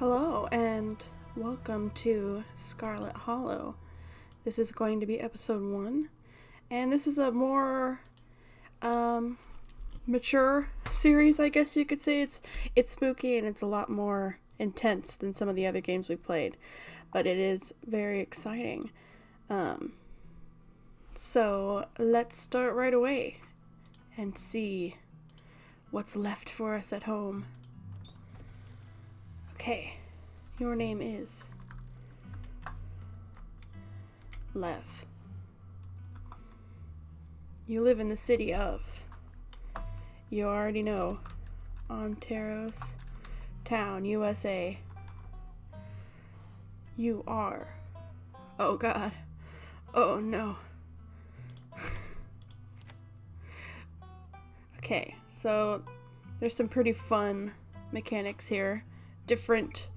Hello and welcome to Scarlet Hollow. This is going to be episode 1, and this is a more mature series, I guess you could say. It's spooky and it's a lot more intense than some of the other games we played, but it is very exciting. So let's start right away and see what's left for us at home. Okay, your name is Lev. You live in the city of, you already know, Levanteros Town, USA. You are, oh god, oh no. Okay, so there's some pretty fun mechanics here. Different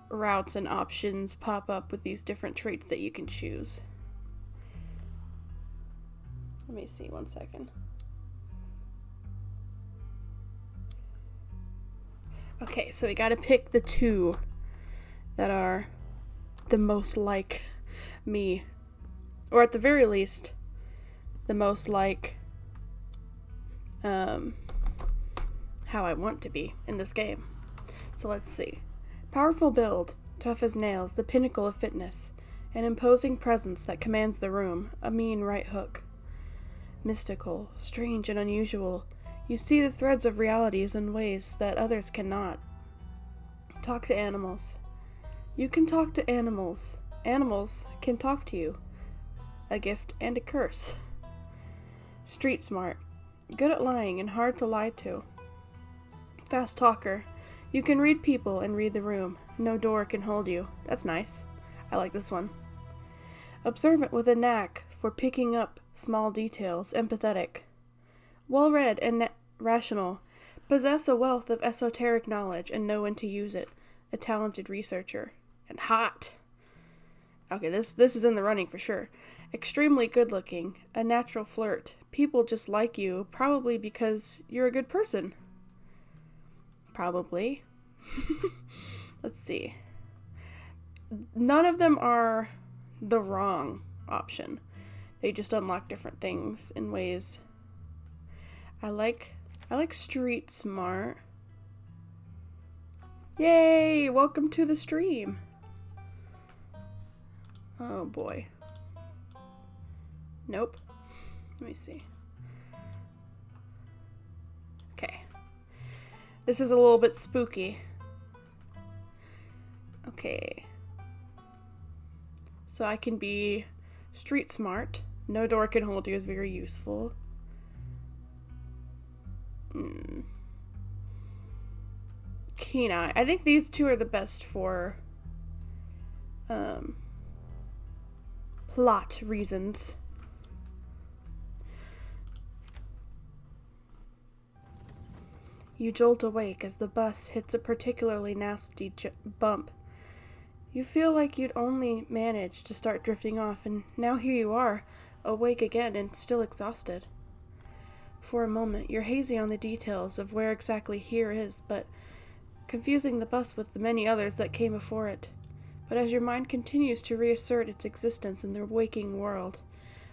routes and options pop up with these different traits that you can choose. Let me see, 1 second. Okay, so we gotta pick the two that are the most like me. Or at the very least, the most like how I want to be in this game. So let's see. Powerful build, tough as nails, the pinnacle of fitness, an imposing presence that commands the room, a mean right hook. Mystical, strange and unusual, you see the threads of realities in ways that others cannot. Talk to animals. You can talk to animals. Animals can talk to you. A gift and a curse. Street smart, good at lying and hard to lie to. Fast talker. You can read people and read the room. No door can hold you. That's nice. I like this one. Observant with a knack for picking up small details. Empathetic. Well-read and rational. Possess a wealth of esoteric knowledge and know when to use it. A talented researcher. And hot. Okay, this is in the running for sure. Extremely good-looking. A natural flirt. People just like you, probably because you're a good person. Probably. Let's see. None of them are the wrong option. They just unlock different things in ways. I like street smart. Yay! Welcome to the stream. Oh boy. Nope. Let me see. Okay. This is a little bit spooky. Okay. So I can be street smart. No door can hold you is very useful. Keen eye. I think these two are the best for plot reasons. You jolt awake as the bus hits a particularly nasty bump. You feel like you'd only managed to start drifting off, and now here you are, awake again and still exhausted. For a moment, you're hazy on the details of where exactly here is, but confusing the bus with the many others that came before it. But as your mind continues to reassert its existence in the waking world,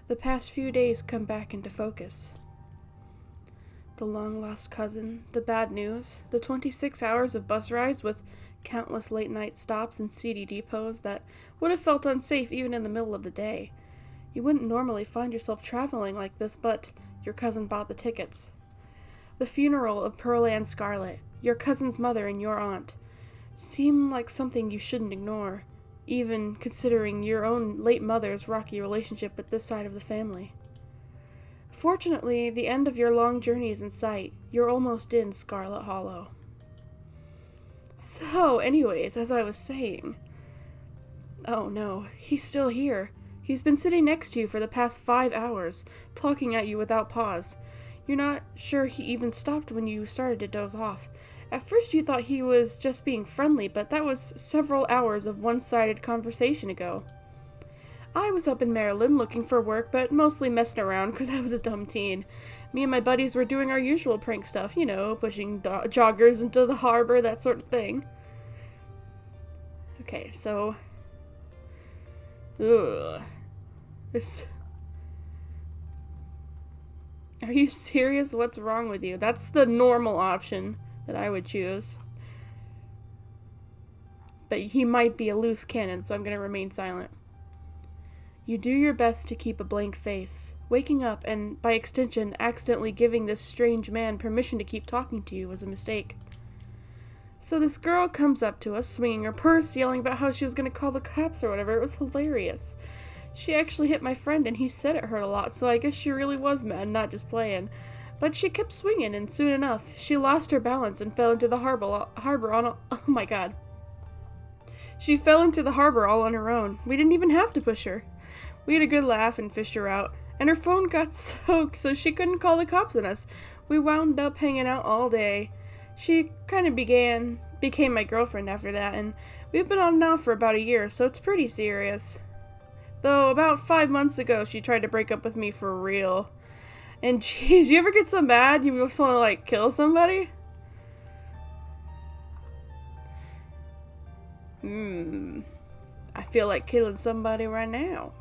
the past few days come back into focus. The long-lost cousin, the bad news, the 26 hours of bus rides with countless late-night stops and seedy depots that would have felt unsafe even in the middle of the day. You wouldn't normally find yourself traveling like this, but your cousin bought the tickets. The funeral of Pearl and Scarlet, your cousin's mother and your aunt, seem like something you shouldn't ignore, even considering your own late mother's rocky relationship with this side of the family. Fortunately, the end of your long journey is in sight. You're almost in Scarlet Hollow. So, anyways, as I was saying... Oh no, he's still here. He's been sitting next to you for the past 5 hours, talking at you without pause. You're not sure he even stopped when you started to doze off. At first you thought he was just being friendly, but that was several hours of one-sided conversation ago. I was up in Maryland looking for work, but mostly messing around because I was a dumb teen. Me and my buddies were doing our usual prank stuff, you know, pushing joggers into the harbor, that sort of thing. Okay, so... Ugh. This... Are you serious? What's wrong with you? That's the normal option that I would choose. But he might be a loose cannon, so I'm going to remain silent. You do your best to keep a blank face. Waking up and, by extension, accidentally giving this strange man permission to keep talking to you was a mistake. So this girl comes up to us, swinging her purse, yelling about how she was going to call the cops or whatever. It was hilarious. She actually hit my friend, and he said it hurt a lot, so I guess she really was mad, not just playing. But she kept swinging, and soon enough, she lost her balance and fell into the harbor on a... Oh my god. She fell into the harbor all on her own. We didn't even have to push her. We had a good laugh and fished her out, and her phone got soaked, so she couldn't call the cops on us. We wound up hanging out all day. She kind of became my girlfriend after that, and we've been on and off for about a year, so it's pretty serious. Though about 5 months ago, she tried to break up with me for real. And jeez, you ever get so mad you just want to, like, kill somebody? I feel like killing somebody right now.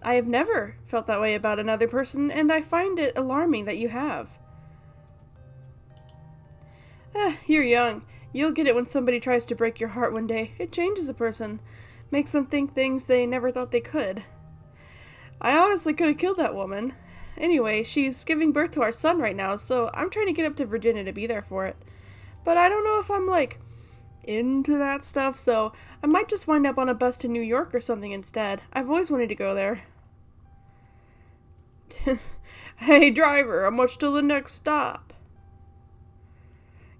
I have never felt that way about another person, and I find it alarming that you have. You're young. You'll get it when somebody tries to break your heart one day. It changes a person. Makes them think things they never thought they could. I honestly could have killed that woman. Anyway, she's giving birth to our son right now, so I'm trying to get up to Virginia to be there for it. But I don't know if I'm, like, into that stuff, so I might just wind up on a bus to New York or something instead. I've always wanted to go there. Hey, driver, how much till the next stop?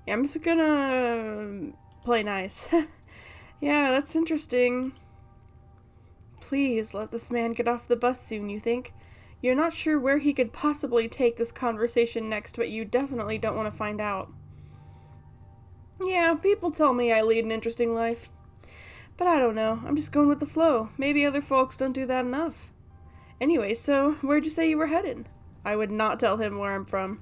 Yeah, I'm just gonna play nice. Yeah, that's interesting. Please let this man get off the bus soon, you think? You're not sure where he could possibly take this conversation next, but you definitely don't want to find out. Yeah, people tell me I lead an interesting life. But I don't know. I'm just going with the flow. Maybe other folks don't do that enough. Anyway, so where'd you say you were headed? I would not tell him where I'm from.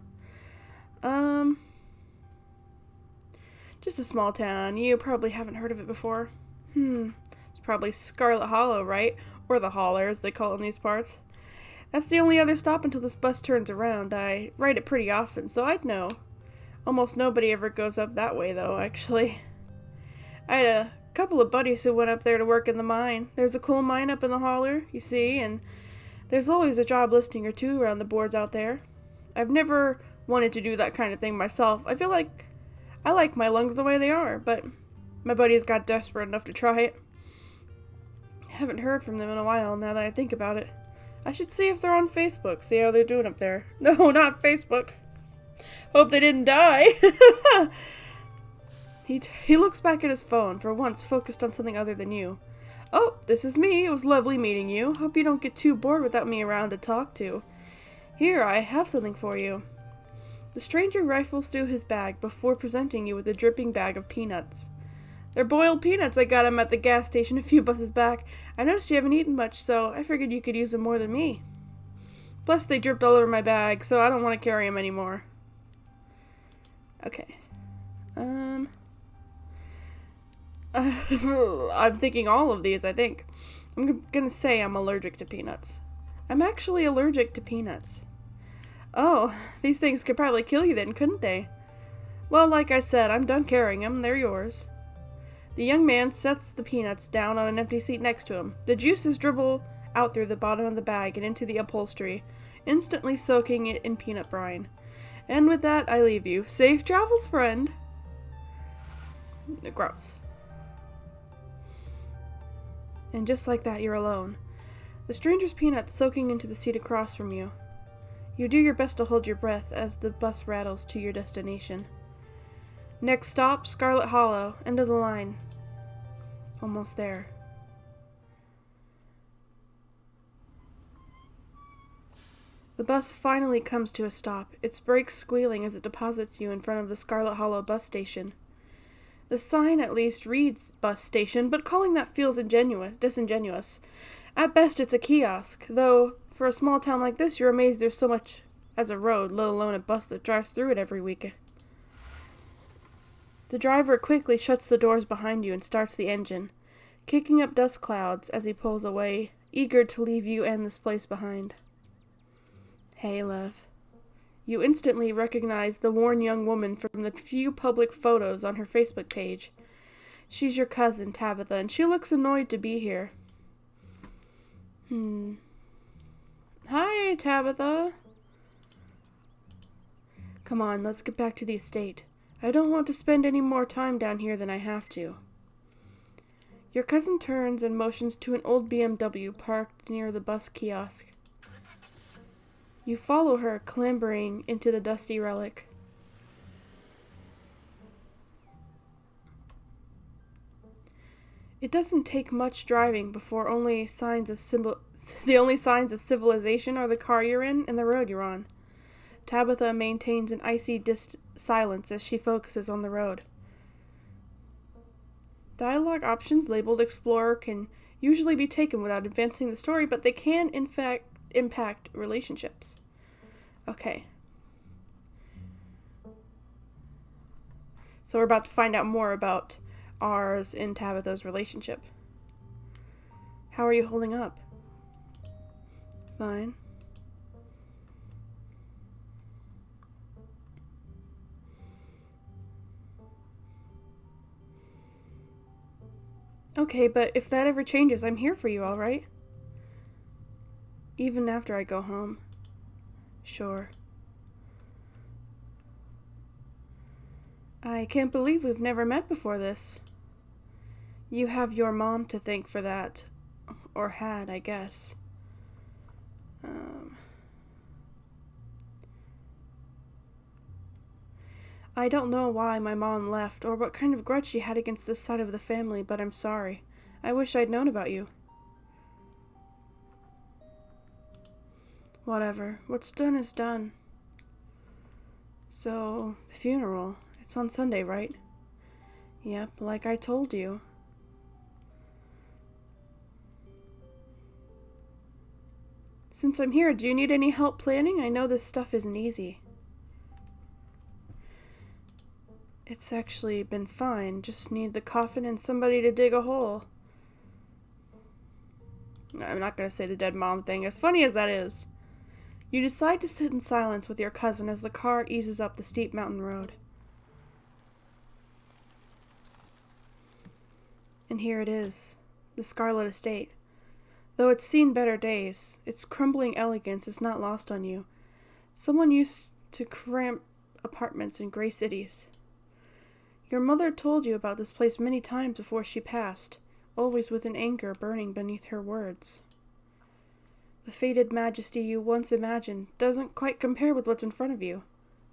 Just a small town. You probably haven't heard of it before. It's probably Scarlet Hollow, right? Or the Holler, as they call it in these parts. That's the only other stop until this bus turns around. I ride it pretty often, so I'd know. Almost nobody ever goes up that way, though, actually. I had a couple of buddies who went up there to work in the mine. There's a coal mine up in the Holler, you see, and there's always a job listing or two around the boards out there. I've never wanted to do that kind of thing myself. I feel like I like my lungs the way they are, but my buddies got desperate enough to try it. I haven't heard from them in a while, now that I think about it. I should see if they're on Facebook, see how they're doing up there. No, not Facebook. Hope they didn't die. He looks back at his phone, for once focused on something other than you. Oh, this is me. It was lovely meeting you. Hope you don't get too bored without me around to talk to. Here, I have something for you. The stranger rifles through his bag before presenting you with a dripping bag of peanuts. They're boiled peanuts. I got them at the gas station a few buses back. I noticed you haven't eaten much, so I figured you could use them more than me. Plus, they dripped all over my bag, so I don't want to carry them anymore. Okay. I'm thinking all of these, I think. I'm gonna say I'm allergic to peanuts. I'm actually allergic to peanuts. Oh, these things could probably kill you then, couldn't they? Well, like I said, I'm done carrying them. They're yours. The young man sets the peanuts down on an empty seat next to him. The juices dribble out through the bottom of the bag and into the upholstery, instantly soaking it in peanut brine. And with that, I leave you. Safe travels, friend. Gross. And just like that, you're alone. The stranger's peanuts soaking into the seat across from you. You do your best to hold your breath as the bus rattles to your destination. Next stop, Scarlet Hollow. End of the line. Almost there. The bus finally comes to a stop, its brakes squealing as it deposits you in front of the Scarlet Hollow bus station. The sign at least reads bus station, but calling that feels disingenuous. At best, it's a kiosk, though for a small town like this, you're amazed there's so much as a road, let alone a bus that drives through it every week. The driver quickly shuts the doors behind you and starts the engine, kicking up dust clouds as he pulls away, eager to leave you and this place behind. Hey, love. You instantly recognize the worn young woman from the few public photos on her Facebook page. She's your cousin, Tabitha, and she looks annoyed to be here. Hi, Tabitha. Come on, let's get back to the estate. I don't want to spend any more time down here than I have to. Your cousin turns and motions to an old BMW parked near the bus kiosk. You follow her, clambering into the dusty relic. It doesn't take much driving before the only signs of civilization are the car you're in and the road you're on. Tabitha maintains an icy silence as she focuses on the road. Dialogue options labeled Explorer can usually be taken without advancing the story, but they can, in fact, impact relationships. Okay. So we're about to find out more about ours and Tabitha's relationship. How are you holding up? Fine. Okay, but if that ever changes, I'm here for you, alright? Even after I go home. Sure. I can't believe we've never met before this. You have your mom to thank for that. Or had, I guess. I don't know why my mom left, or what kind of grudge she had against this side of the family, but I'm sorry. I wish I'd known about you. Whatever. What's done is done. So, the funeral. It's on Sunday, right? Yep, like I told you. Since I'm here, do you need any help planning? I know this stuff isn't easy. It's actually been fine. Just need the coffin and somebody to dig a hole. I'm not going to say the dead mom thing, as funny as that is. You decide to sit in silence with your cousin as the car eases up the steep mountain road. And here it is, the Scarlet estate. Though it's seen better days, its crumbling elegance is not lost on you. Someone used to cramp apartments in gray cities. Your mother told you about this place many times before she passed, always with an anger burning beneath her words. The faded majesty you once imagined doesn't quite compare with what's in front of you,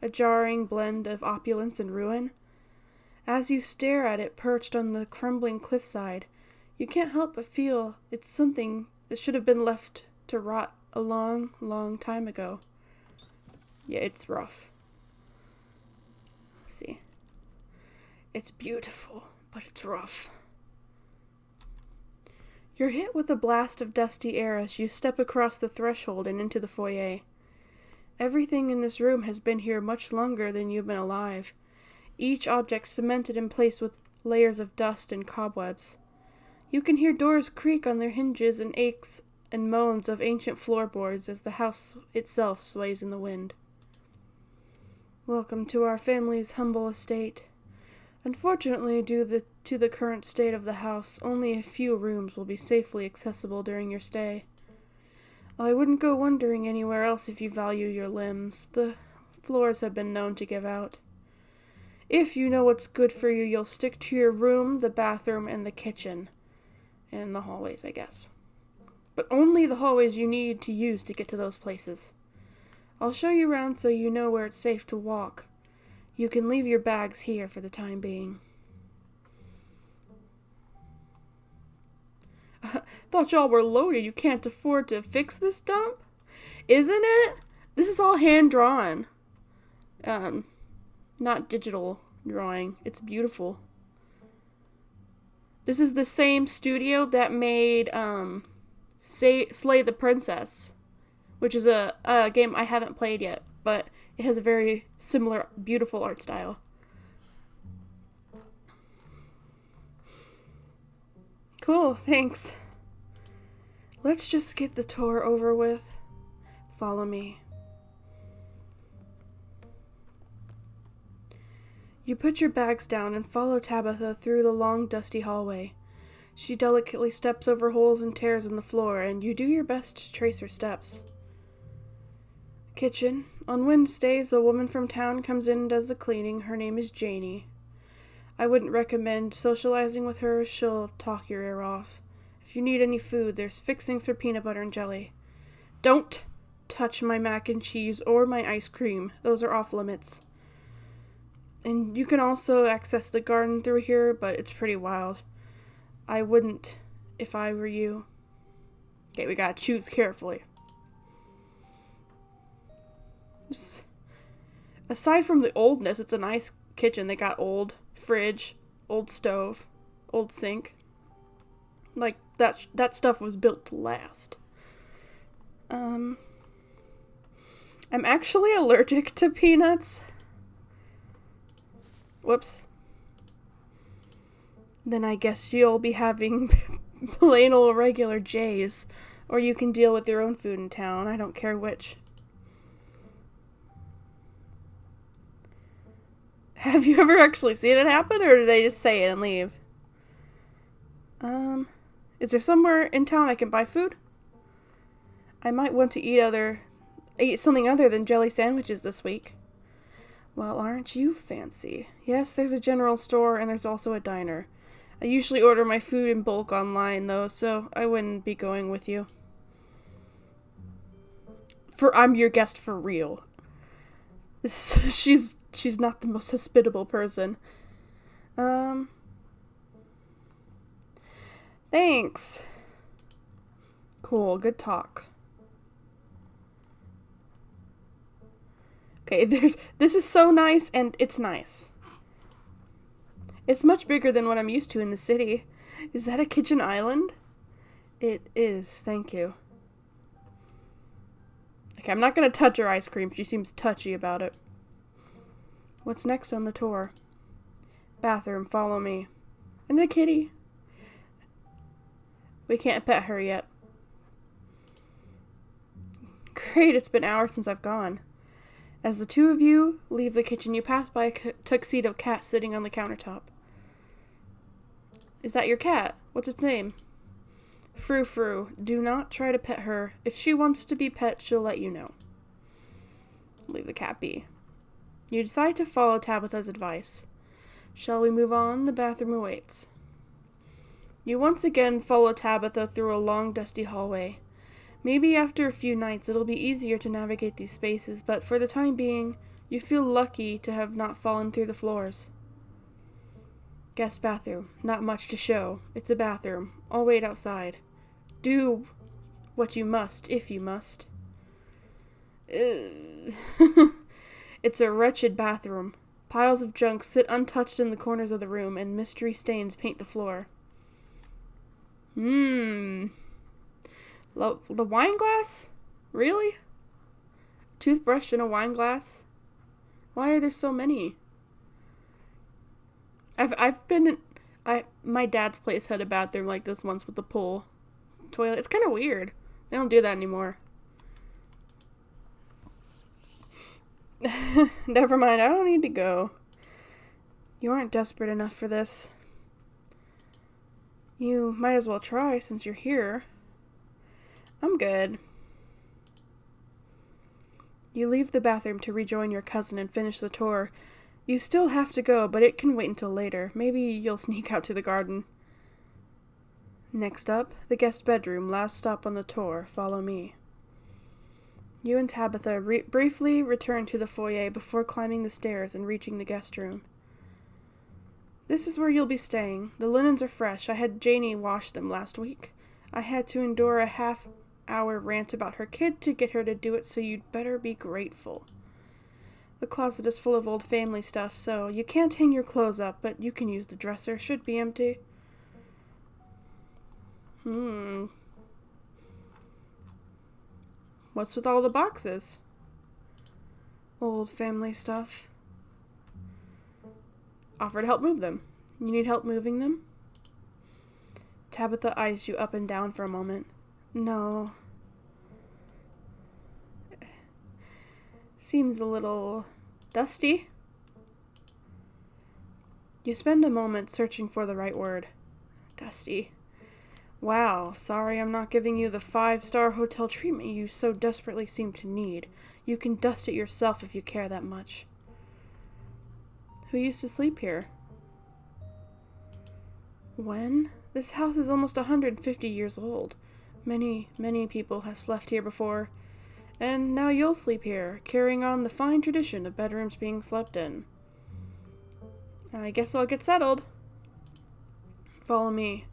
a jarring blend of opulence and ruin. As you stare at it perched on the crumbling cliffside, you can't help but feel it's something that should have been left to rot a long, long time ago. Yeah, it's rough. Let's see. It's beautiful, but it's rough. You're hit with a blast of dusty air as you step across the threshold and into the foyer. Everything in this room has been here much longer than you've been alive, each object cemented in place with layers of dust and cobwebs. You can hear doors creak on their hinges and aches and moans of ancient floorboards as the house itself sways in the wind. Welcome to our family's humble estate. Unfortunately, due to the current state of the house, only a few rooms will be safely accessible during your stay. I wouldn't go wandering anywhere else if you value your limbs. The floors have been known to give out. If you know what's good for you, you'll stick to your room, the bathroom, and the kitchen. And the hallways, I guess. But only the hallways you need to use to get to those places. I'll show you around so you know where it's safe to walk. You can leave your bags here for the time being. Thought y'all were loaded. You can't afford to fix this dump? Isn't it? This is all hand-drawn. Not digital drawing. It's beautiful. This is the same studio that made, Slay the Princess, which is a game I haven't played yet, but it has a very similar, beautiful art style. Cool, thanks. Let's just get the tour over with. Follow me. You put your bags down and follow Tabitha through the long, dusty hallway. She delicately steps over holes and tears in the floor, and you do your best to trace her steps. Kitchen. On Wednesdays, a woman from town comes in and does the cleaning. Her name is Janie. I wouldn't recommend socializing with her. She'll talk your ear off. If you need any food, there's fixings for peanut butter and jelly. Don't touch my mac and cheese or my ice cream. Those are off limits. And you can also access the garden through here, but it's pretty wild. I wouldn't if I were you. Okay, we gotta choose carefully. Aside from the oldness, it's a nice kitchen. They got old fridge, old stove, old sink. Like, that stuff was built to last. I'm actually allergic to peanuts. Whoops. Then I guess you'll be having plain old regular J's. Or you can deal with your own food in town. I don't care which. Have you ever actually seen it happen, or do they just say it and leave? Is there somewhere in town I can buy food? I might want to eat something other than jelly sandwiches this week. Well, aren't you fancy? Yes, there's a general store, and there's also a diner. I usually order my food in bulk online, though, so I wouldn't be going with you. I'm your guest for real. She's not the most hospitable person. Thanks. Cool, good talk. Okay, this is so nice, and it's nice. It's much bigger than what I'm used to in the city. Is that a kitchen island? It is, thank you. Okay, I'm not gonna touch her ice cream. She seems touchy about it. What's next on the tour? Bathroom, follow me. And the kitty. We can't pet her yet. Great, it's been hours since I've gone. As the two of you leave the kitchen, you pass by a tuxedo cat sitting on the countertop. Is that your cat? What's its name? Frou Frou. Do not try to pet her. If she wants to be pet, she'll let you know. Leave the cat be. You decide to follow Tabitha's advice. Shall we move on? The bathroom awaits. You once again follow Tabitha through a long, dusty hallway. Maybe after a few nights it'll be easier to navigate these spaces, but for the time being, you feel lucky to have not fallen through the floors. Guest bathroom. Not much to show. It's a bathroom. I'll wait outside. Do what you must, if you must. It's a wretched bathroom. Piles of junk sit untouched in the corners of the room, and mystery stains paint the floor. The wine glass? Really? Toothbrush in a wine glass? Why are there so many? I've been in... my dad's place had a bathroom like this once with the pool. Toilet. It's kind of weird. They don't do that anymore. Never mind, I don't need to go. You aren't desperate enough for this. You might as well try since you're here. I'm good. You leave the bathroom to rejoin your cousin and finish the tour. You still have to go, but it can wait until later. Maybe you'll sneak out to the garden. Next up, the guest bedroom, last stop on the tour. Follow me. You and Tabitha briefly return to the foyer before climbing the stairs and reaching the guest room. This is where you'll be staying. The linens are fresh. I had Janie wash them last week. I had to endure a half-hour rant about her kid to get her to do it, so you'd better be grateful. The closet is full of old family stuff, so you can't hang your clothes up, but you can use the dresser. Should be empty. What's with all the boxes? Old family stuff. Offer to help move them. You need help moving them? Tabitha eyes you up and down for a moment. No. Seems a little dusty. You spend a moment searching for the right word. Dusty. Wow, sorry I'm not giving you the 5-star hotel treatment you so desperately seem to need. You can dust it yourself if you care that much. Who used to sleep here? When? This house is almost 150 years old. Many people have slept here before. And now you'll sleep here, carrying on the fine tradition of bedrooms being slept in. I guess I'll get settled. Follow me.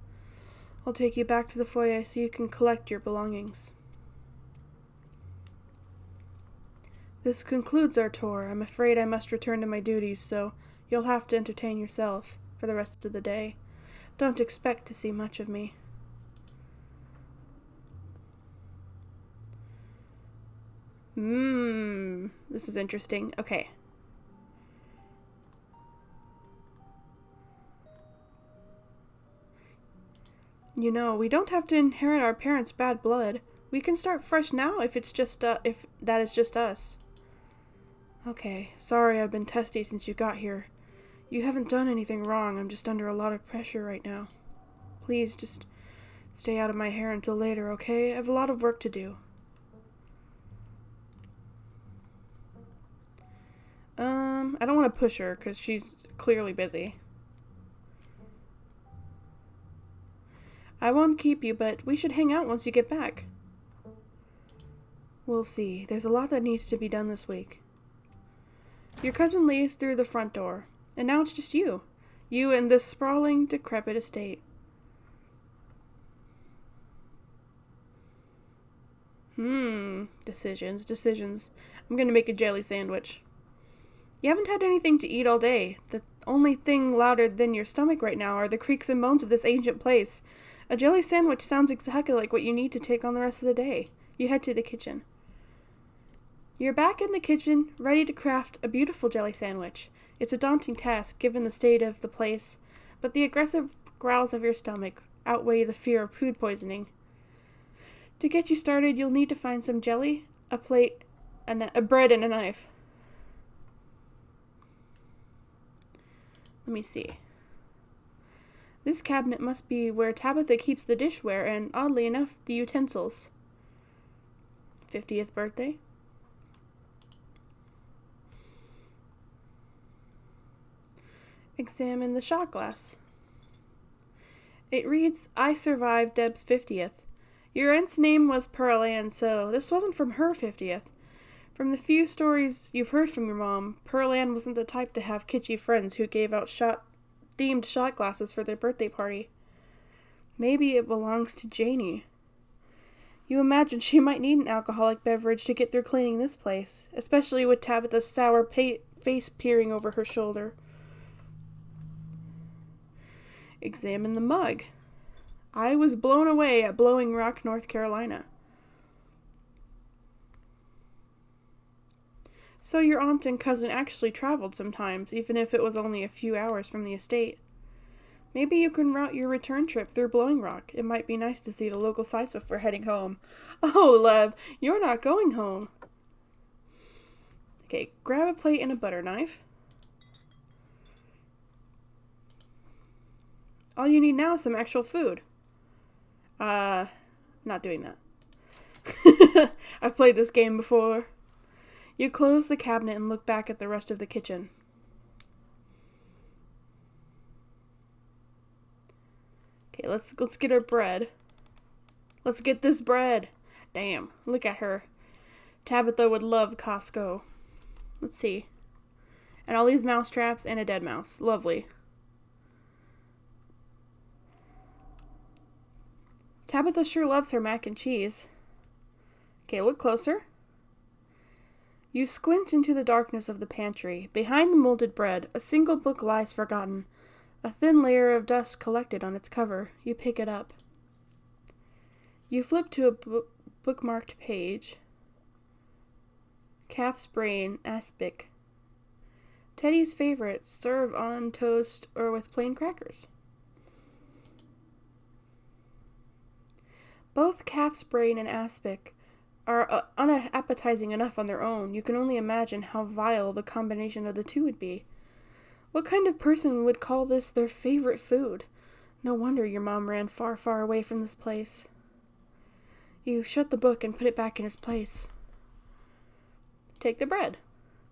I'll take you back to the foyer so you can collect your belongings. This concludes our tour. I'm afraid I must return to my duties, so you'll have to entertain yourself for the rest of the day. Don't expect to see much of me. This is interesting. Okay. You know, we don't have to inherit our parents' bad blood. We can start fresh now if that is just us. Okay, sorry I've been testy since you got here. You haven't done anything wrong. I'm just under a lot of pressure right now. Please just stay out of my hair until later, okay? I have a lot of work to do. I don't want to push her because she's clearly busy. I won't keep you, but we should hang out once you get back. We'll see. There's a lot that needs to be done this week. Your cousin leaves through the front door, and now it's just you. You and this sprawling, decrepit estate. Decisions. I'm gonna make a jelly sandwich. You haven't had anything to eat all day. The only thing louder than your stomach right now are the creaks and moans of this ancient place. A jelly sandwich sounds exactly like what you need to take on the rest of the day. You head to the kitchen. You're back in the kitchen, ready to craft a beautiful jelly sandwich. It's a daunting task, given the state of the place, but the aggressive growls of your stomach outweigh the fear of food poisoning. To get you started, you'll need to find some jelly, a plate, a bread, and a knife. Let me see. This cabinet must be where Tabitha keeps the dishware and, oddly enough, the utensils. 50th birthday? Examine the shot glass. It reads, I survived Deb's 50th. Your aunt's name was Pearl Ann, so this wasn't from her 50th. From the few stories you've heard from your mom, Pearl Ann wasn't the type to have kitschy friends who gave out themed shot glasses for their birthday party. Maybe it belongs to Janie. You imagine she might need an alcoholic beverage to get through cleaning this place, especially with Tabitha's sour face peering over her shoulder. Examine the mug. I was blown away at Blowing Rock, North Carolina. So your aunt and cousin actually traveled sometimes, even if it was only a few hours from the estate. Maybe you can route your return trip through Blowing Rock. It might be nice to see the local sights before heading home. Oh, Lev, you're not going home. Okay, grab a plate and a butter knife. All you need now is some actual food. Not doing that. I've played this game before. You close the cabinet and look back at the rest of the kitchen. Okay, let's get our bread. Let's get this bread. Damn, look at her. Tabitha would love Costco. Let's see. And all these mouse traps and a dead mouse. Lovely. Tabitha sure loves her mac and cheese. Okay, look closer. You squint into the darkness of the pantry. Behind the molded bread, a single book lies forgotten. A thin layer of dust collected on its cover. You pick it up. You flip to a bookmarked page. Calf's brain, aspic. Teddy's favorite, serve on toast or with plain crackers. Both calf's brain and aspic are unappetizing enough on their own. You can only imagine how vile the combination of the two would be. What kind of person would call this their favorite food? No wonder your mom ran far, far away from this place. You shut the book and put it back in its place. Take the bread.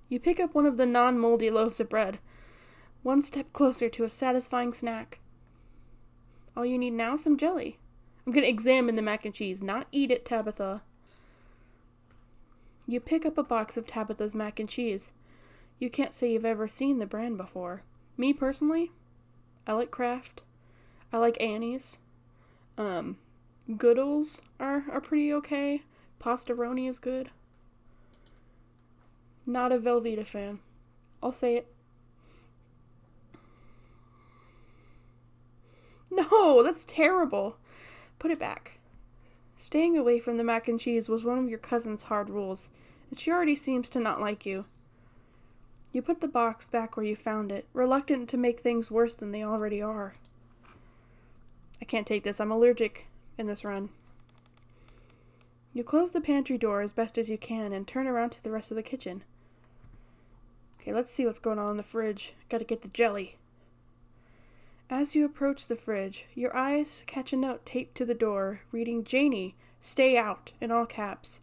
You pick up one of the non-moldy loaves of bread. One step closer to a satisfying snack. All you need now is some jelly. I'm going to examine the mac and cheese, not eat it, Tabitha. You pick up a box of Tabitha's mac and cheese. You can't say you've ever seen the brand before. Me, personally, I like Kraft. I like Annie's. Goodles are pretty okay. Pastaroni is good. Not a Velveeta fan. I'll say it. No, that's terrible. Put it back. Staying away from the mac and cheese was one of your cousin's hard rules, and she already seems to not like you. You put the box back where you found it, reluctant to make things worse than they already are. I can't take this. I'm allergic in this run. You close the pantry door as best as you can and turn around to the rest of the kitchen. Okay, let's see what's going on in the fridge. Gotta get the jelly. As you approach the fridge, your eyes catch a note taped to the door, reading "Janie, stay out," in all caps.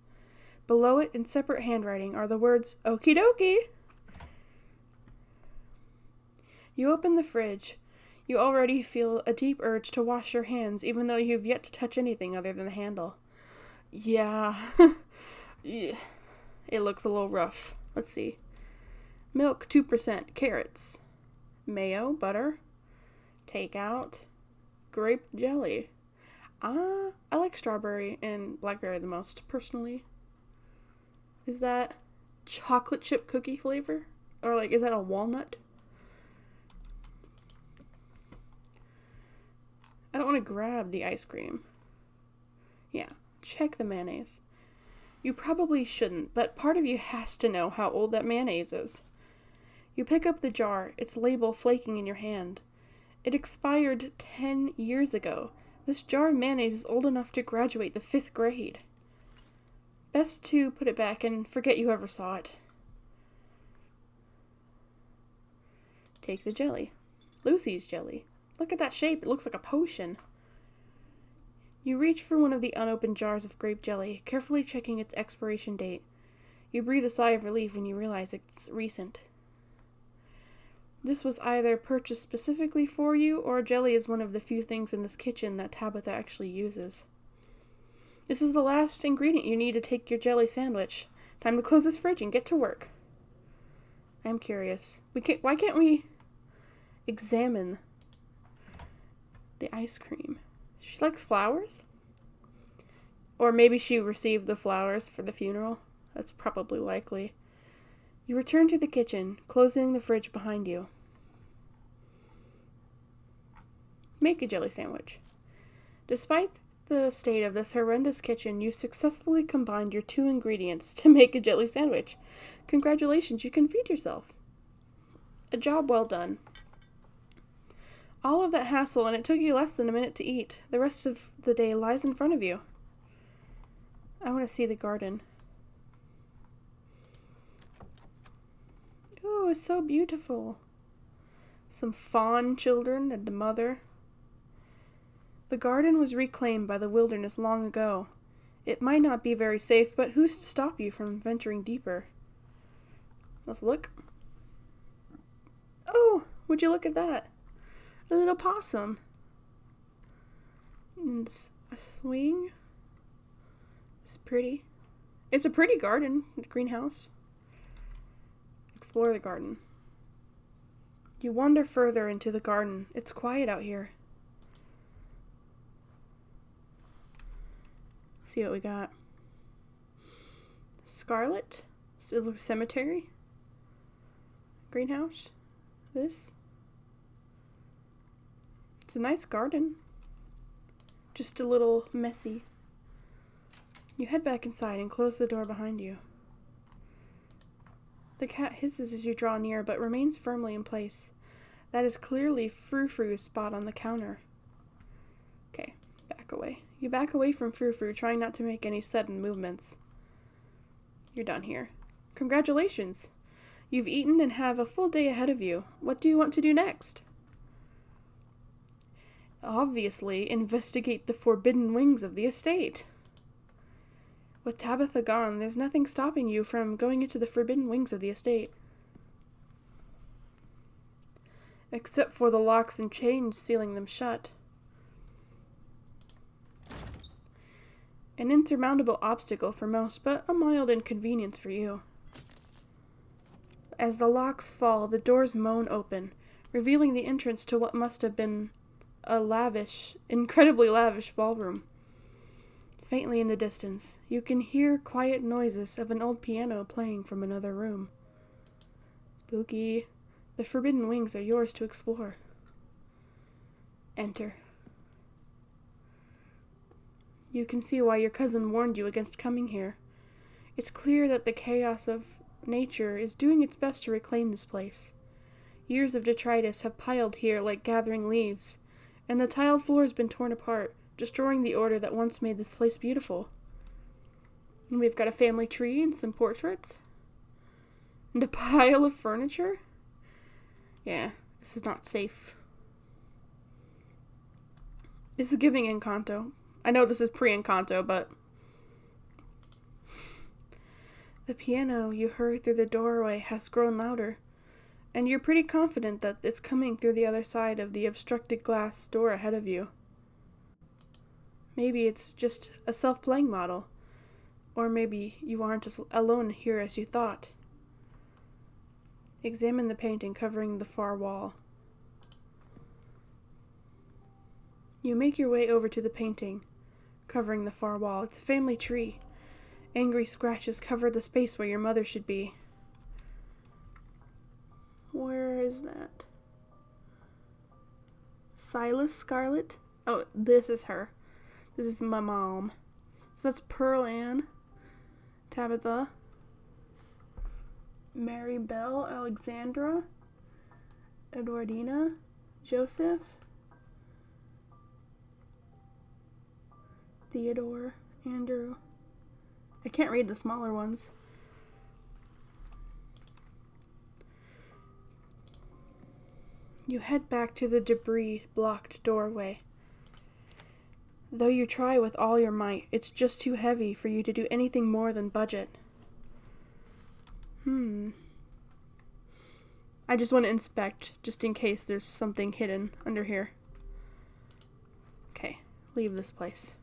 Below it, in separate handwriting, are the words, "Okie dokie." You open the fridge. You already feel a deep urge to wash your hands, even though you've yet to touch anything other than the handle. Yeah. Yeah. It looks a little rough. Let's see. Milk, 2%. Carrots. Mayo, butter. Takeout. Grape jelly. I like strawberry and blackberry the most, personally. Is that chocolate chip cookie flavor? Or, like, is that a walnut? I don't want to grab the ice cream. Yeah, check the mayonnaise. You probably shouldn't, but part of you has to know how old that mayonnaise is. You pick up the jar, its label flaking in your hand. It expired 10 years ago. This jar of mayonnaise is old enough to graduate the 5th grade. Best to put it back and forget you ever saw it. Take the jelly. Lucy's jelly. Look at that shape. It looks like a potion. You reach for one of the unopened jars of grape jelly, carefully checking its expiration date. You breathe a sigh of relief when you realize it's recent. This was either purchased specifically for you, or jelly is one of the few things in this kitchen that Tabitha actually uses. This is the last ingredient you need to take your jelly sandwich. Time to close this fridge and get to work. I'm curious. Why can't we examine the ice cream? She likes flowers? Or maybe she received the flowers for the funeral. That's probably likely. You return to the kitchen, closing the fridge behind you. Make a jelly sandwich. Despite the state of this horrendous kitchen, you successfully combined your 2 ingredients to make a jelly sandwich. Congratulations, you can feed yourself. A job well done. All of that hassle, and it took you less than a minute to eat. The rest of the day lies in front of you. I want to see the garden. Oh, it's so beautiful. Some fawn children and a mother. The garden was reclaimed by the wilderness long ago. It might not be very safe, but who's to stop you from venturing deeper? Let's look. Oh, would you look at that? A little possum. And a swing. It's pretty. It's a pretty garden, greenhouse. Explore the garden. You wander further into the garden. It's quiet out here. See what we got. Scarlet. Cemetery. Greenhouse. This. It's a nice garden. Just a little messy. You head back inside and close the door behind you. The cat hisses as you draw near, but remains firmly in place. That is clearly Frou-Frou's spot on the counter. Okay, Back away. You back away from Frou-Frou, trying not to make any sudden movements. You're done here. Congratulations! You've eaten and have a full day ahead of you. What do you want to do next? Obviously, investigate the forbidden wings of the estate. With Tabitha gone, there's nothing stopping you from going into the forbidden wings of the estate. Except for the locks and chains sealing them shut. An insurmountable obstacle for most, but a mild inconvenience for you. As the locks fall, the doors moan open, revealing the entrance to what must have been a incredibly lavish ballroom. Faintly in the distance, you can hear quiet noises of an old piano playing from another room. Spooky. The forbidden wings are yours to explore. Enter. You can see why your cousin warned you against coming here. It's clear that the chaos of nature is doing its best to reclaim this place. Years of detritus have piled here like gathering leaves, and the tiled floor has been torn apart, destroying the order that once made this place beautiful. And we've got a family tree and some portraits. And a pile of furniture. Yeah, this is not safe. This is giving Encanto. I know this is pre-Encanto, but... The piano you heard through the doorway has grown louder, and you're pretty confident that it's coming through the other side of the obstructed glass door ahead of you. Maybe it's just a self-playing model, or maybe you aren't as alone here as you thought. Examine the painting covering the far wall. You make your way over to the painting covering the far wall. It's a family tree. Angry scratches cover the space where your mother should be. Where is that? Silas Scarlet? Oh, this is her. This is my mom. So that's Pearl Ann, Tabitha, Mary Belle, Alexandra, Edwardina, Joseph, Theodore, Andrew. I can't read the smaller ones. You head back to the debris-blocked doorway. Though you try with all your might, it's just too heavy for you to do anything more than budget. I just want to inspect, just in case there's something hidden under here. Okay, leave this place.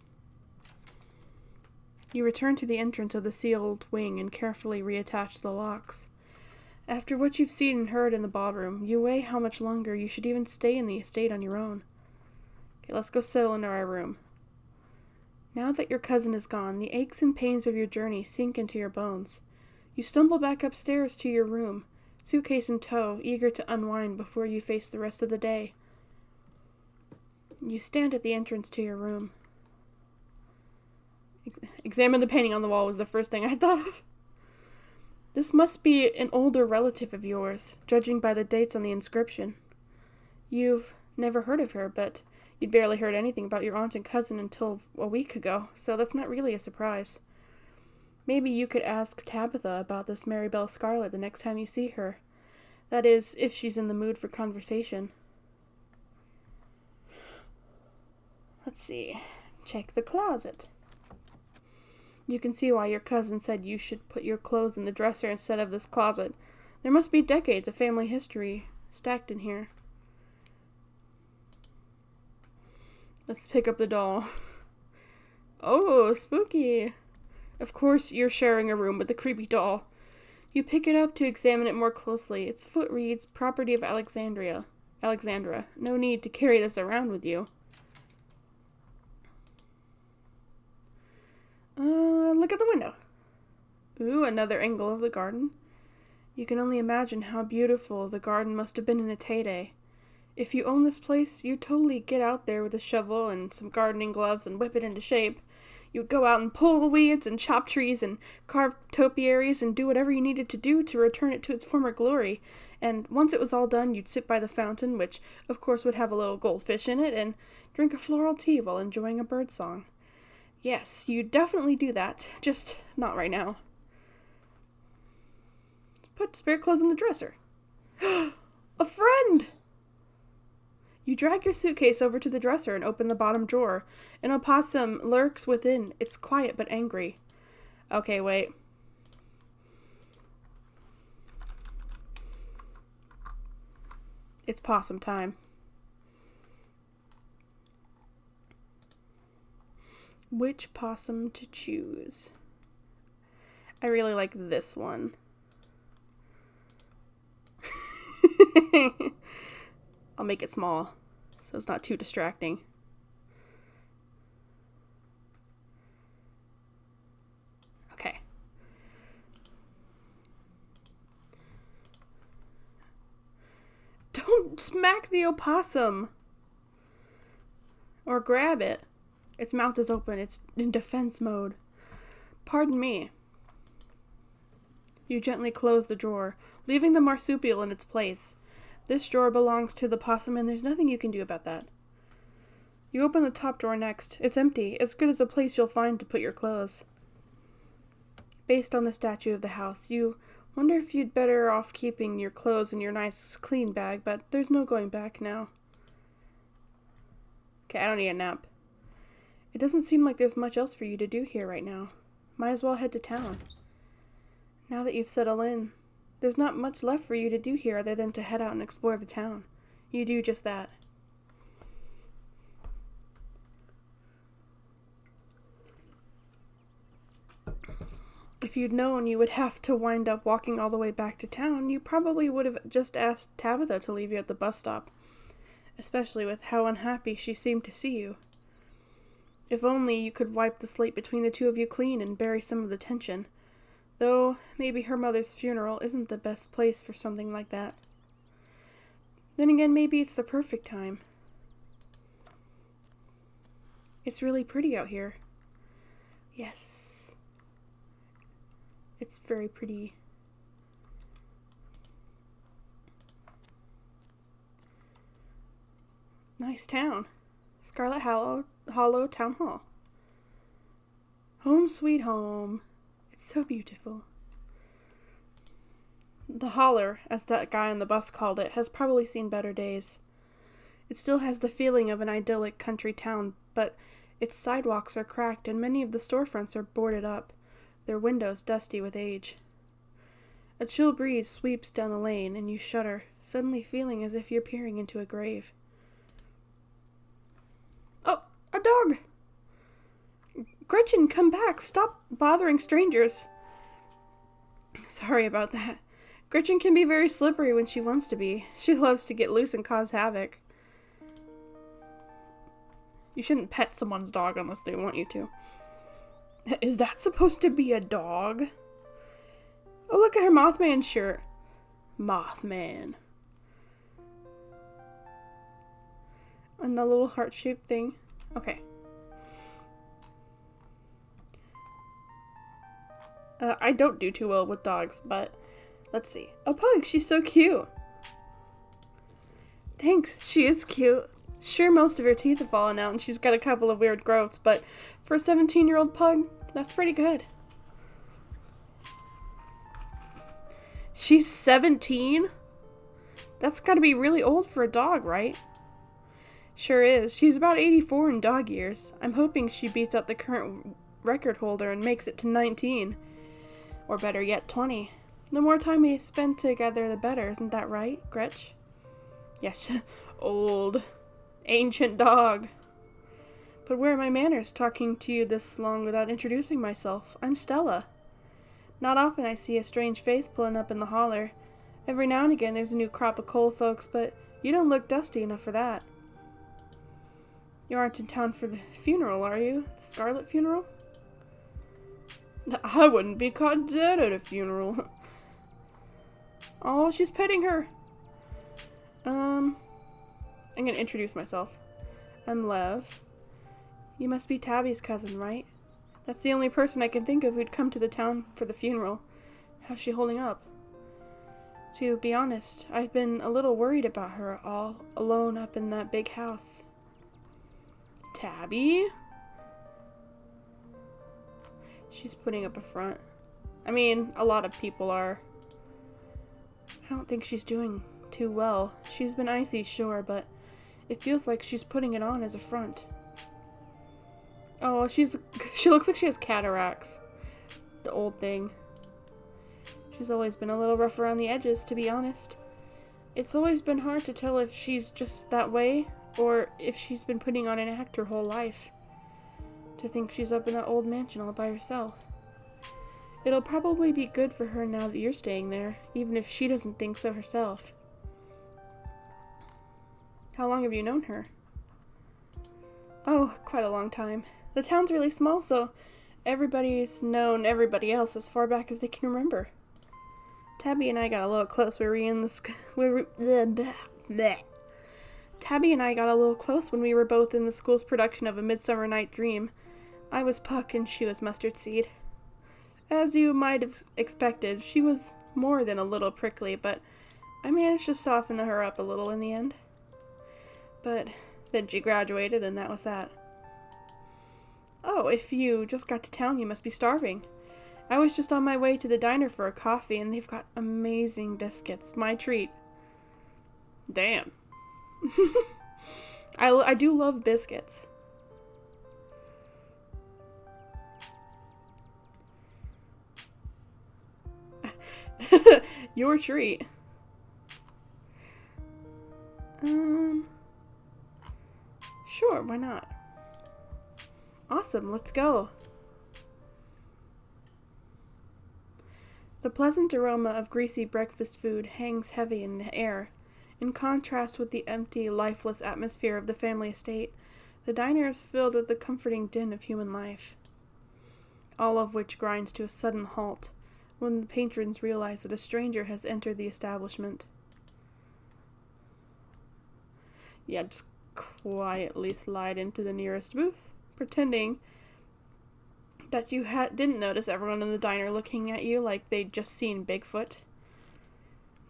You return to the entrance of the sealed wing and carefully reattach the locks. After what you've seen and heard in the ballroom, you weigh how much longer you should even stay in the estate on your own. Okay, let's go settle into our room. Now that your cousin is gone, the aches and pains of your journey sink into your bones. You stumble back upstairs to your room, suitcase in tow, eager to unwind before you face the rest of the day. You stand at the entrance to your room. Examine the painting on the wall was the first thing I thought of. This must be an older relative of yours, judging by the dates on the inscription. You've never heard of her, but you'd barely heard anything about your aunt and cousin until a week ago, so that's not really a surprise. Maybe you could ask Tabitha about this Mary Belle Scarlet the next time you see her. That is, if she's in the mood for conversation. Let's see. Check the closet. You can see why your cousin said you should put your clothes in the dresser instead of this closet. There must be decades of family history stacked in here. Let's pick up the doll. Oh, spooky. Of course, you're sharing a room with the creepy doll. You pick it up to examine it more closely. Its foot reads, property of Alexandra. No need to carry this around with you. Look at the window. Ooh, another angle of the garden. You can only imagine how beautiful the garden must have been in its heyday. If you own this place, you'd totally get out there with a shovel and some gardening gloves and whip it into shape. You'd go out and pull the weeds and chop trees and carve topiaries and do whatever you needed to do to return it to its former glory. And once it was all done, you'd sit by the fountain, which of course would have a little goldfish in it, and drink a floral tea while enjoying a bird song. Yes, you definitely do that, just not right now. Put spare clothes in the dresser. A friend! You drag your suitcase over to the dresser and open the bottom drawer. An opossum lurks within. It's quiet but angry. Okay, wait. It's possum time. Which possum to choose? I really like this one. I'll make it small so it's not too distracting. Okay. Don't smack the opossum! Or grab it. Its mouth is open. It's in defense mode. Pardon me. You gently close the drawer, leaving the marsupial in its place. This drawer belongs to the possum, and there's nothing you can do about that. You open the top drawer next. It's empty, as good as a place you'll find to put your clothes. Based on the statue of the house, you wonder if you'd better off keeping your clothes in your nice, clean bag, but there's no going back now. Okay, I don't need a nap. It doesn't seem like there's much else for you to do here right now. Might as well head to town. Now that you've settled in, there's not much left for you to do here other than to head out and explore the town. You do just that. If you'd known you would have to wind up walking all the way back to town, you probably would have just asked Tabitha to leave you at the bus stop, especially with how unhappy she seemed to see you. If only you could wipe the slate between the two of you clean and bury some of the tension. Though, maybe her mother's funeral isn't the best place for something like that. Then again, maybe it's the perfect time. It's really pretty out here. Yes. It's very pretty. Nice town. Scarlet Hollow Town Hall. Home sweet home. It's so beautiful. The holler, as that guy on the bus called it, has probably seen better days. It still has the feeling of an idyllic country town, but its sidewalks are cracked and many of the storefronts are boarded up, their windows dusty with age. A chill breeze sweeps down the lane and you shudder, suddenly feeling as if you're peering into a grave. Oh, a dog! Gretchen, come back! Stop bothering strangers! Sorry about that. Gretchen can be very slippery when she wants to be. She loves to get loose and cause havoc. You shouldn't pet someone's dog unless they want you to. Is that supposed to be a dog? Oh, look at her Mothman shirt. Mothman. And the little heart-shaped thing. Okay. I don't do too well with dogs, but let's see. Oh, Pug, she's so cute. Thanks, she is cute. Sure, most of her teeth have fallen out and she's got a couple of weird growths, but for a 17-year-old pug, that's pretty good. She's 17? That's gotta be really old for a dog, right? Sure is. She's about 84 in dog years. I'm hoping she beats out the current record holder and makes it to 19. Or better yet, 20. The more time we spend together, the better. Isn't that right, Gretch? Yes, old, ancient dog. But where are my manners talking to you this long without introducing myself? I'm Stella. Not often I see a strange face pulling up in the holler. Every now and again there's a new crop of coal folks, but you don't look dusty enough for that. You aren't in town for the funeral, are you? The Scarlet funeral? I wouldn't be caught dead at a funeral. Oh, she's petting her. I'm gonna introduce myself. I'm Lev. You must be Tabby's cousin, right? That's the only person I can think of who'd come to the town for the funeral. How's she holding up? To be honest, I've been a little worried about her all alone up in that big house. Tabby? She's putting up a front. I mean, a lot of people are. I don't think she's doing too well. She's been icy, sure, but it feels like she's putting it on as a front. Oh, she looks like she has cataracts. The old thing. She's always been a little rough around the edges, to be honest. It's always been hard to tell if she's just that way, or if she's been putting on an act her whole life. To think she's up in that old mansion all by herself. It'll probably be good for her now that you're staying there, even if she doesn't think so herself. How long have you known her? Oh, quite a long time. The town's really small, so everybody's known everybody else as far back as they can remember. Tabby and I got a little close. Tabby and I got a little close when we were both in the school's production of A Midsummer Night Dream. I was Puck and she was Mustard Seed. As you might have expected, she was more than a little prickly, but I managed to soften her up a little in the end. But then she graduated and that was that. Oh, if you just got to town, you must be starving. I was just on my way to the diner for a coffee, and they've got amazing biscuits. My treat. Damn. I do love biscuits. Your treat. Sure, why not? Awesome, let's go. The pleasant aroma of greasy breakfast food hangs heavy in the air. In contrast with the empty, lifeless atmosphere of the family estate, the diner is filled with the comforting din of human life. All of which grinds to a sudden halt when the patrons realize that a stranger has entered the establishment. Yeah, just quietly slide into the nearest booth, pretending that you didn't notice everyone in the diner looking at you like they'd just seen Bigfoot.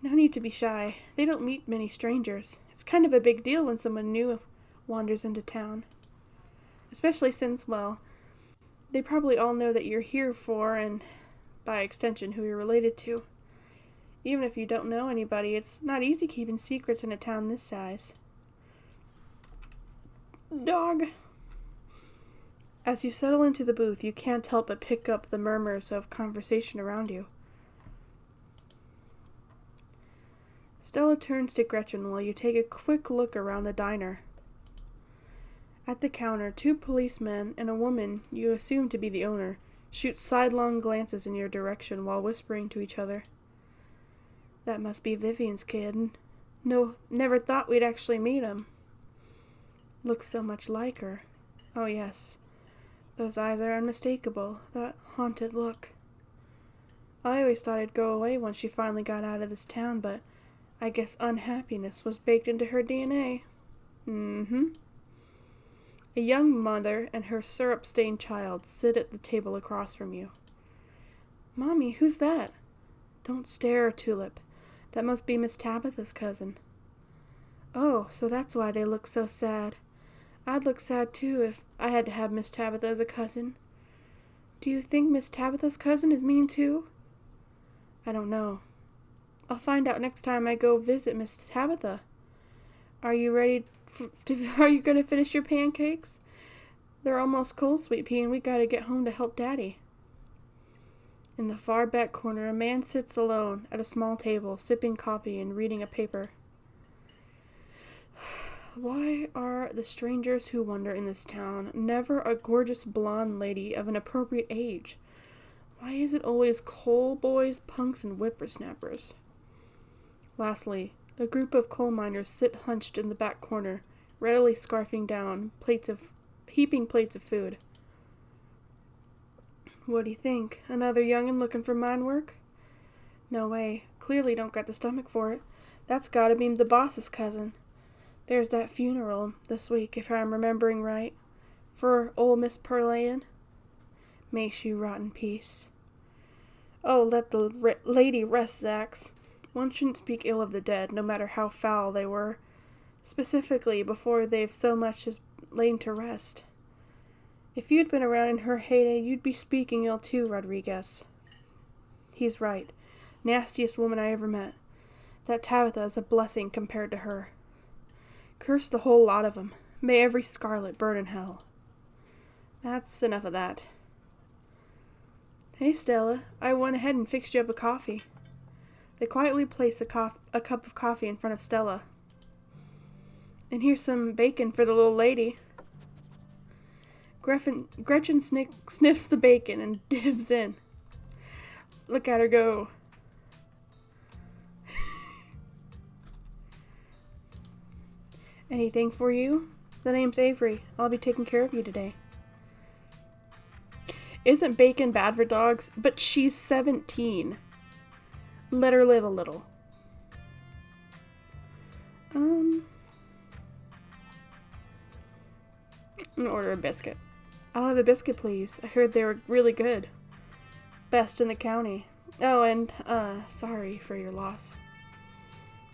No need to be shy. They don't meet many strangers. It's kind of a big deal when someone new wanders into town. Especially since, well, they probably all know that you're here for, and by extension, who you're related to. Even if you don't know anybody, it's not easy keeping secrets in a town this size. Dog. As you settle into the booth, you can't help but pick up the murmurs of conversation around you. Stella turns to Gretchen while you take a quick look around the diner. At the counter, two policemen and a woman you assume to be the owner shoot sidelong glances in your direction while whispering to each other. That must be Vivian's kid. No, never thought we'd actually meet him. Looks so much like her. Oh yes. Those eyes are unmistakable, that haunted look. I always thought it'd go away once she finally got out of this town, but I guess unhappiness was baked into her DNA. A young mother and her syrup-stained child sit at the table across from you. Mommy, who's that? Don't stare, Tulip. That must be Miss Tabitha's cousin. Oh, so that's why they look so sad. I'd look sad too if I had to have Miss Tabitha as a cousin. Do you think Miss Tabitha's cousin is mean too? I don't know. I'll find out next time I go visit Miss Tabitha. Are you ready? Are you going to finish your pancakes? They're almost cold, Sweet Pea, and we gotta get home to help Daddy. In the far back corner, a man sits alone at a small table, sipping coffee and reading a paper. Why are the strangers who wander in this town never a gorgeous blonde lady of an appropriate age? Why is it always coal boys, punks, and whippersnappers? Lastly, a group of coal miners sit hunched in the back corner, readily scarfing down heaping plates of food. What do you think? Another young'un looking for mine work? No way. Clearly don't got the stomach for it. That's gotta be the boss's cousin. There's that funeral this week, if I'm remembering right, for old Miss Perlayan. May she rot in peace. Oh, let the lady rest, Zax. One shouldn't speak ill of the dead, no matter how foul they were, specifically before they've so much as lain to rest. If you'd been around in her heyday, you'd be speaking ill too, Rodriguez. He's right. Nastiest woman I ever met. That Tabitha is a blessing compared to her. Curse the whole lot of 'em. May every Scarlet burn in hell. That's enough of that. Hey, Stella, I went ahead and fixed you up a coffee. They quietly place a cup of coffee in front of Stella. And here's some bacon for the little lady. Gretchen sniffs the bacon and dibs in. Look at her go. Anything for you? The name's Avery. I'll be taking care of you today. Isn't bacon bad for dogs? But she's 17. Let her live a little. I'm gonna order a biscuit. I'll have a biscuit, please. I heard they were really good. Best in the county. Oh, and, sorry for your loss.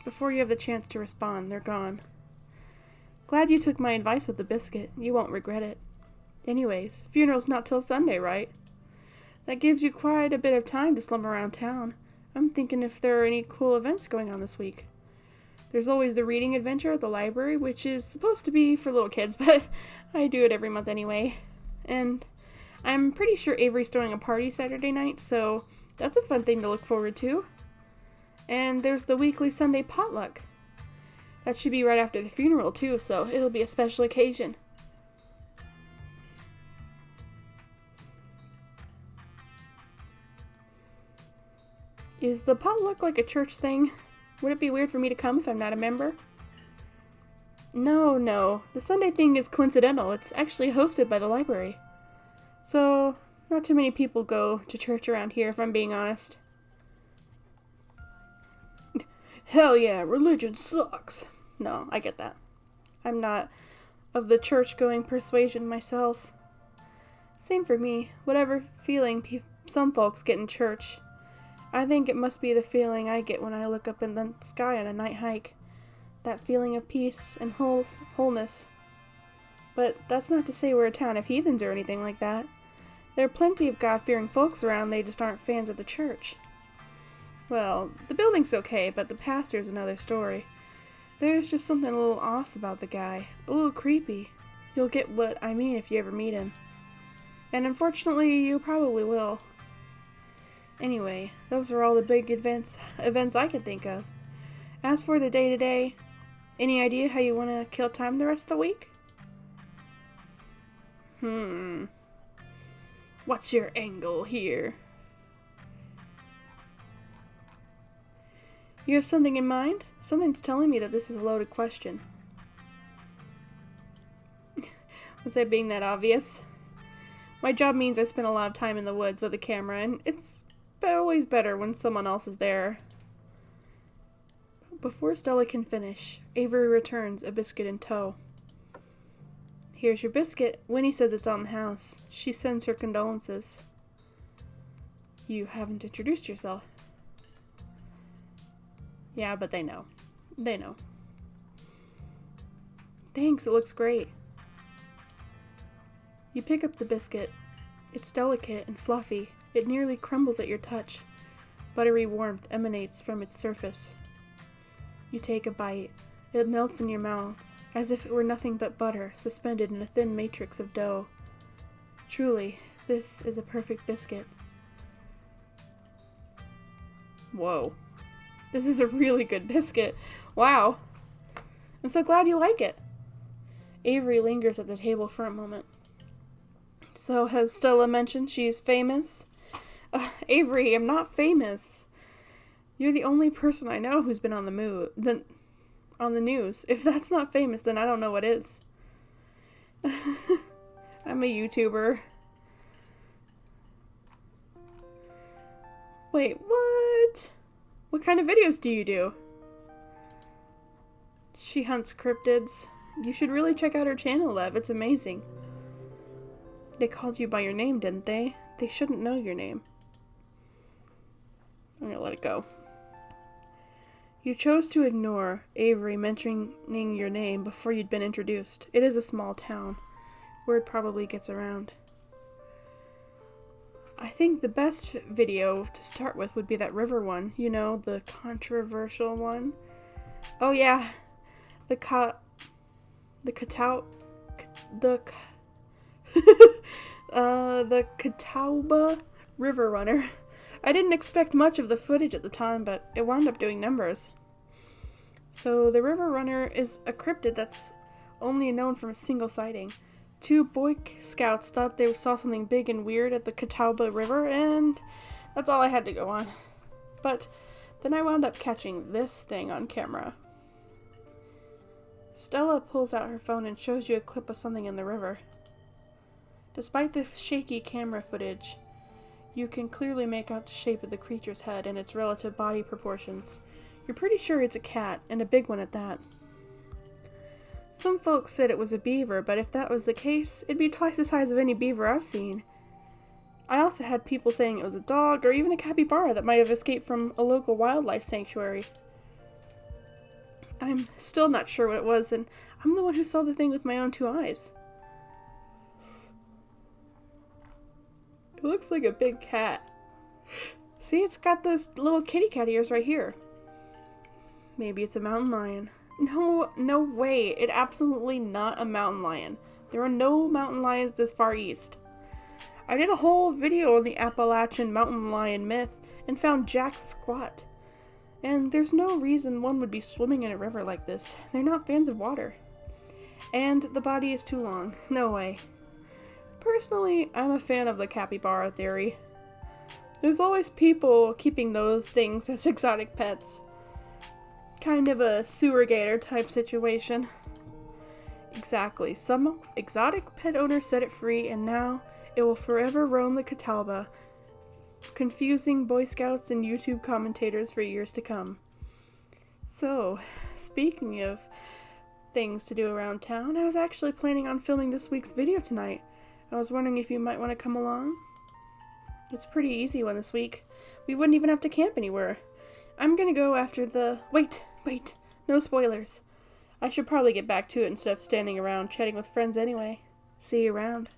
Before you have the chance to respond, they're gone. Glad you took my advice with the biscuit. You won't regret it. Anyways, funeral's not till Sunday, right? That gives you quite a bit of time to slum around town. I'm thinking if there are any cool events going on this week. There's always the reading adventure at the library, which is supposed to be for little kids, but I do it every month anyway. And I'm pretty sure Avery's throwing a party Saturday night, so that's a fun thing to look forward to. And there's the weekly Sunday potluck. That should be right after the funeral, too, so it'll be a special occasion. Is the potluck like a church thing? Would it be weird for me to come if I'm not a member? No. The Sunday thing is coincidental. It's actually hosted by the library. So, not too many people go to church around here, if I'm being honest. Hell yeah, religion sucks. No, I get that. I'm not of the church-going persuasion myself. Same for me. Whatever feeling some folks get in church, I think it must be the feeling I get when I look up in the sky on a night hike. That feeling of peace and wholeness. But that's not to say we're a town of heathens or anything like that. There are plenty of God-fearing folks around, they just aren't fans of the church. Well, the building's okay, but the pastor's another story. There's just something a little off about the guy. A little creepy. You'll get what I mean if you ever meet him. And unfortunately, you probably will. Anyway, those are all the big events I can think of. As for the day-to-day, any idea how you want to kill time the rest of the week? What's your angle here? You have something in mind? Something's telling me that this is a loaded question. Was I being that obvious? My job means I spend a lot of time in the woods with a camera, and it's always better when someone else is there. Before Stella can finish, Avery returns, a biscuit in tow. Here's your biscuit. Winnie says it's on the house. She sends her condolences. You haven't introduced yourself. Yeah, but they know. They know. Thanks, it looks great. You pick up the biscuit. It's delicate and fluffy. It nearly crumbles at your touch. Buttery warmth emanates from its surface. You take a bite. It melts in your mouth, as if it were nothing but butter suspended in a thin matrix of dough. Truly, this is a perfect biscuit. Whoa. This is a really good biscuit. Wow. I'm so glad you like it. Avery lingers at the table for a moment. So, has Stella mentioned she's famous? Avery, I'm not famous. You're the only person I know who's been on the news. If that's not famous, then I don't know what is. I'm a YouTuber. Wait, what? What kind of videos do you do? She hunts cryptids. You should really check out her channel, Lev. It's amazing. They called you by your name, didn't they? They shouldn't know your name. I'm gonna let it go. You chose to ignore Avery mentioning your name before you'd been introduced. It is a small town. Word probably gets around. I think the best video to start with would be that river one. You know, the controversial one. Oh yeah, the Catawba River Runner. I didn't expect much of the footage at the time, but it wound up doing numbers. So the River Runner is a cryptid that's only known from a single sighting. 2 Boy Scouts thought they saw something big and weird at the Catawba River, and that's all I had to go on. But then I wound up catching this thing on camera. Stella pulls out her phone and shows you a clip of something in the river. Despite the shaky camera footage, you can clearly make out the shape of the creature's head and its relative body proportions. You're pretty sure it's a cat, and a big one at that. Some folks said it was a beaver, but if that was the case, it'd be twice the size of any beaver I've seen. I also had people saying it was a dog, or even a capybara that might have escaped from a local wildlife sanctuary. I'm still not sure what it was, and I'm the one who saw the thing with my own 2 eyes. It looks like a big cat. See, it's got those little kitty cat ears right here. Maybe it's a mountain lion. No way. It's absolutely not a mountain lion. There are no mountain lions this far east. I did a whole video on the Appalachian mountain lion myth and found jack squat. And there's no reason one would be swimming in a river like this. They're not fans of water. And the body is too long. No way. Personally, I'm a fan of the capybara theory. There's always people keeping those things as exotic pets. Kind of a sewer gator type situation. Exactly. Some exotic pet owner set it free, and now it will forever roam the Catawba, confusing Boy Scouts and YouTube commentators for years to come. So, speaking of things to do around town, I was actually planning on filming this week's video tonight. I was wondering if you might want to come along. It's a pretty easy one this week. We wouldn't even have to camp anywhere. I'm gonna go after the... Wait, no spoilers. I should probably get back to it instead of standing around chatting with friends anyway. See you around.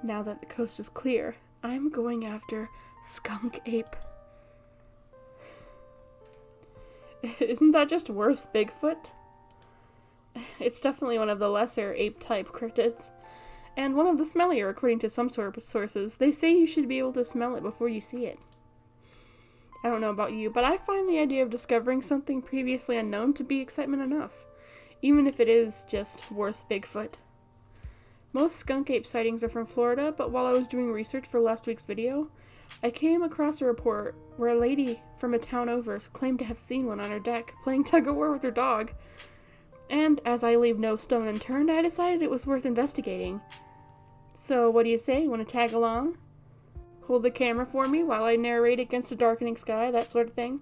Now that the coast is clear, I'm going after Skunk Ape. Isn't that just worse Bigfoot? It's definitely one of the lesser ape-type cryptids. And one of the smellier, according to some sources. They say you should be able to smell it before you see it. I don't know about you, but I find the idea of discovering something previously unknown to be excitement enough, even if it is just worse Bigfoot. Most skunk ape sightings are from Florida, but while I was doing research for last week's video, I came across a report where a lady from a town over claimed to have seen one on her deck playing tug-of-war with her dog. And as I leave no stone unturned, I decided it was worth investigating. So what do you say? Want to tag along? Hold the camera for me while I narrate against the darkening sky, that sort of thing.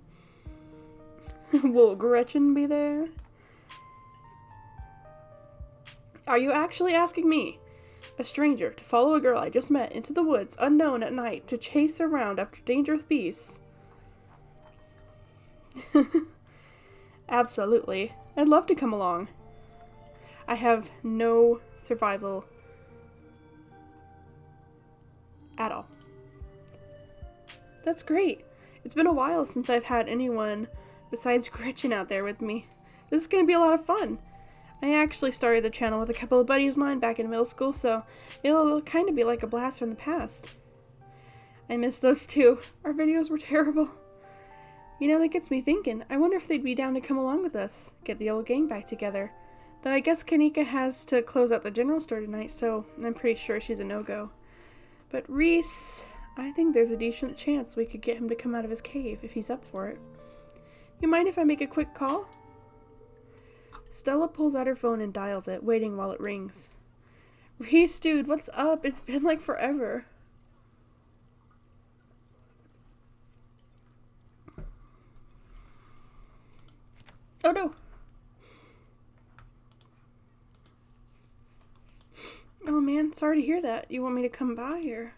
Will Gretchen be there? Are you actually asking me, a stranger, to follow a girl I just met into the woods unknown at night to chase around after dangerous beasts? Absolutely. I'd love to come along. I have no survival at all. That's great. It's been a while since I've had anyone besides Gretchen out there with me. This is going to be a lot of fun. I actually started the channel with a couple of buddies of mine back in middle school, so it'll kind of be like a blast from the past. I miss those too. Our videos were terrible. You know, that gets me thinking. I wonder if they'd be down to come along with us. Get the old gang back together. Though I guess Kaneeka has to close out the general store tonight, so I'm pretty sure she's a no-go. But Reese... I think there's a decent chance we could get him to come out of his cave if he's up for it. You mind if I make a quick call? Stella pulls out her phone and dials it, waiting while it rings. Reese, dude, what's up? It's been like forever. Oh no! Oh man, sorry to hear that. You want me to come by or...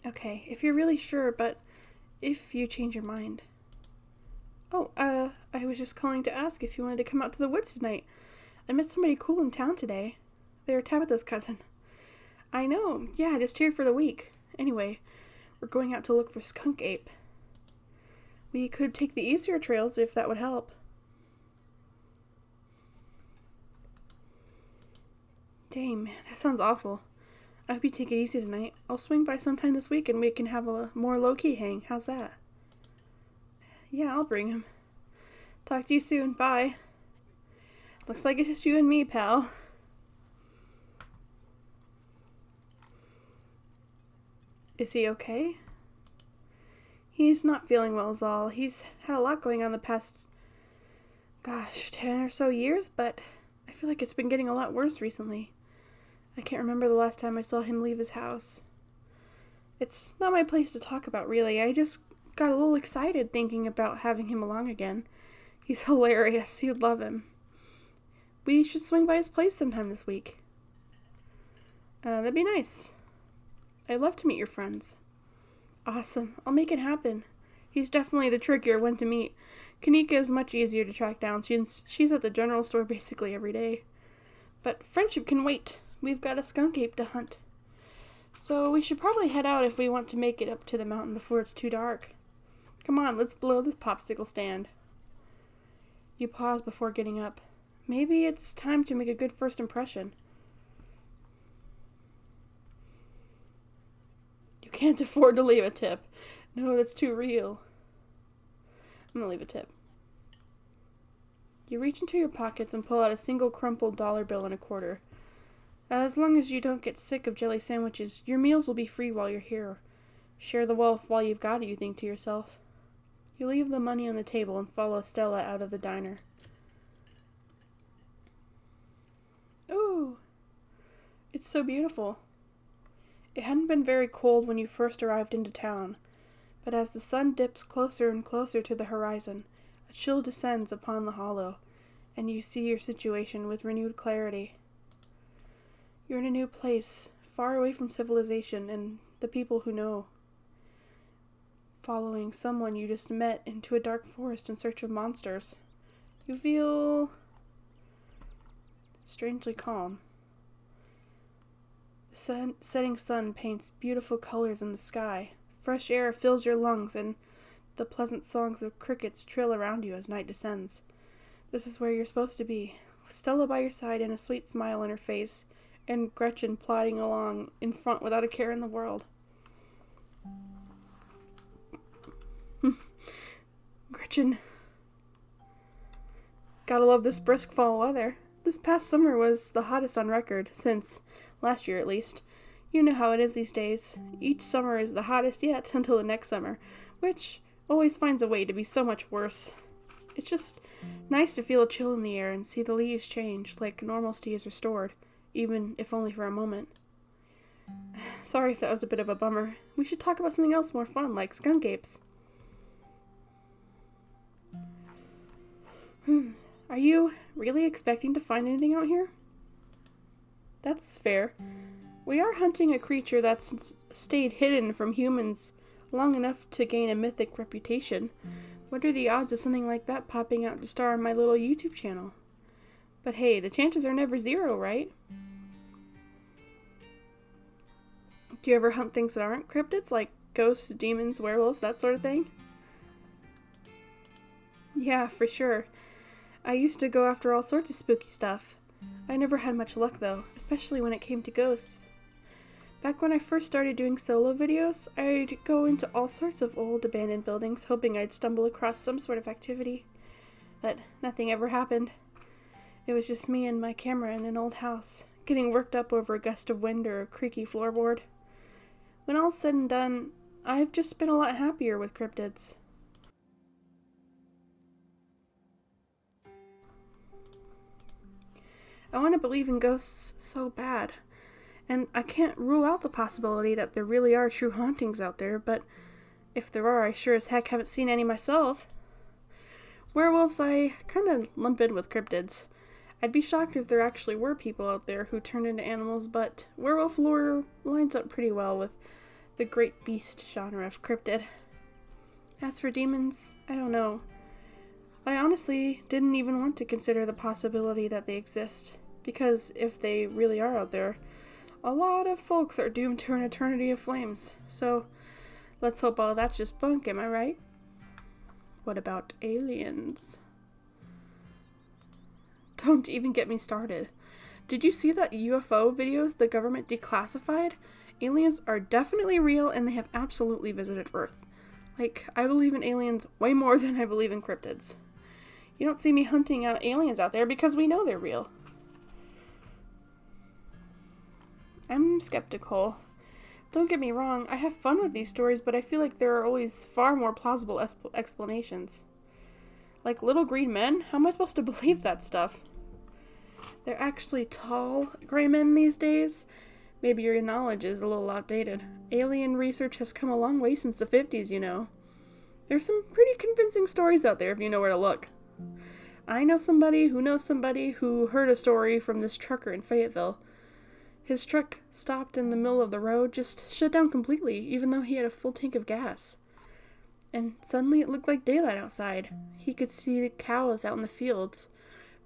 Okay, if you're really sure, but if you change your mind. Oh, I was just calling to ask if you wanted to come out to the woods tonight. I met somebody cool in town today. They're Tabitha's cousin. I know, yeah, just here for the week. Anyway, we're going out to look for skunk ape. We could take the easier trails if that would help. Dang, man, that sounds awful. I hope you take it easy tonight. I'll swing by sometime this week and we can have a more low-key hang. How's that? Yeah, I'll bring him. Talk to you soon. Bye. Looks like it's just you and me, pal. Is he okay? He's not feeling well is all. He's had a lot going on the past, 10 or so years, but I feel like it's been getting a lot worse recently. I can't remember the last time I saw him leave his house. It's not my place to talk about, really. I just got a little excited thinking about having him along again. He's hilarious. You'd love him. We should swing by his place sometime this week. That'd be nice. I'd love to meet your friends. Awesome. I'll make it happen. He's definitely the trickier one to meet. Kaneeka is much easier to track down since she's at the general store basically every day. But friendship can wait. We've got a skunk ape to hunt. So we should probably head out if we want to make it up to the mountain before it's too dark. Come on, let's blow this popsicle stand. You pause before getting up. Maybe it's time to make a good first impression. You can't afford to leave a tip. No, that's too real. I'm gonna leave a tip. You reach into your pockets and pull out a single crumpled dollar bill and a quarter. As long as you don't get sick of jelly sandwiches, your meals will be free while you're here. Share the wealth while you've got it, you think to yourself. You leave the money on the table and follow Stella out of the diner. Ooh, it's so beautiful. It hadn't been very cold when you first arrived into town, but as the sun dips closer and closer to the horizon, a chill descends upon the hollow, and you see your situation with renewed clarity. You're in a new place, far away from civilization and the people who know. Following someone you just met into a dark forest in search of monsters. You feel strangely calm. The setting sun paints beautiful colors in the sky. Fresh air fills your lungs and the pleasant songs of crickets trill around you as night descends. This is where you're supposed to be, with Stella by your side and a sweet smile on her face, and Gretchen plodding along in front without a care in the world. Gretchen. Gotta love this brisk fall weather. This past summer was the hottest on record, since last year at least. You know how it is these days. Each summer is the hottest yet until the next summer, which always finds a way to be so much worse. It's just nice to feel a chill in the air and see the leaves change, like normalcy is restored, even if only for a moment. Sorry if that was a bit of a bummer. We should talk about something else more fun, like skunk apes. Are you really expecting to find anything out here? That's fair. We are hunting a creature that's stayed hidden from humans long enough to gain a mythic reputation. What are the odds of something like that popping out to star on my little YouTube channel? But hey, the chances are never zero, right? Do you ever hunt things that aren't cryptids, like ghosts, demons, werewolves, that sort of thing? Yeah, for sure. I used to go after all sorts of spooky stuff. I never had much luck though, especially when it came to ghosts. Back when I first started doing solo videos, I'd go into all sorts of old abandoned buildings hoping I'd stumble across some sort of activity. But nothing ever happened. It was just me and my camera in an old house, getting worked up over a gust of wind or a creaky floorboard. When all's said and done, I've just been a lot happier with cryptids. I want to believe in ghosts so bad, and I can't rule out the possibility that there really are true hauntings out there, but if there are, I sure as heck haven't seen any myself. Werewolves, I kinda lump in with cryptids. I'd be shocked if there actually were people out there who turned into animals, but werewolf lore lines up pretty well with the great beast genre of cryptid. As for demons, I don't know. I honestly didn't even want to consider the possibility that they exist, because if they really are out there, a lot of folks are doomed to an eternity of flames. So, let's hope all that's just bunk, am I right? What about aliens? Don't even get me started. Did you see that UFO videos the government declassified? Aliens are definitely real and they have absolutely visited Earth. Like, I believe in aliens way more than I believe in cryptids. You don't see me hunting out aliens out there because we know they're real. I'm skeptical. Don't get me wrong, I have fun with these stories, but I feel like there are always far more plausible explanations. Like little green men? How am I supposed to believe that stuff? They're actually tall gray men these days. Maybe your knowledge is a little outdated. Alien research has come a long way since the 50s, you know. There's some pretty convincing stories out there if you know where to look. I know somebody who heard a story from this trucker in Fayetteville. His truck stopped in the middle of the road, just shut down completely, even though he had a full tank of gas. And suddenly it looked like daylight outside. He could see the cows out in the fields,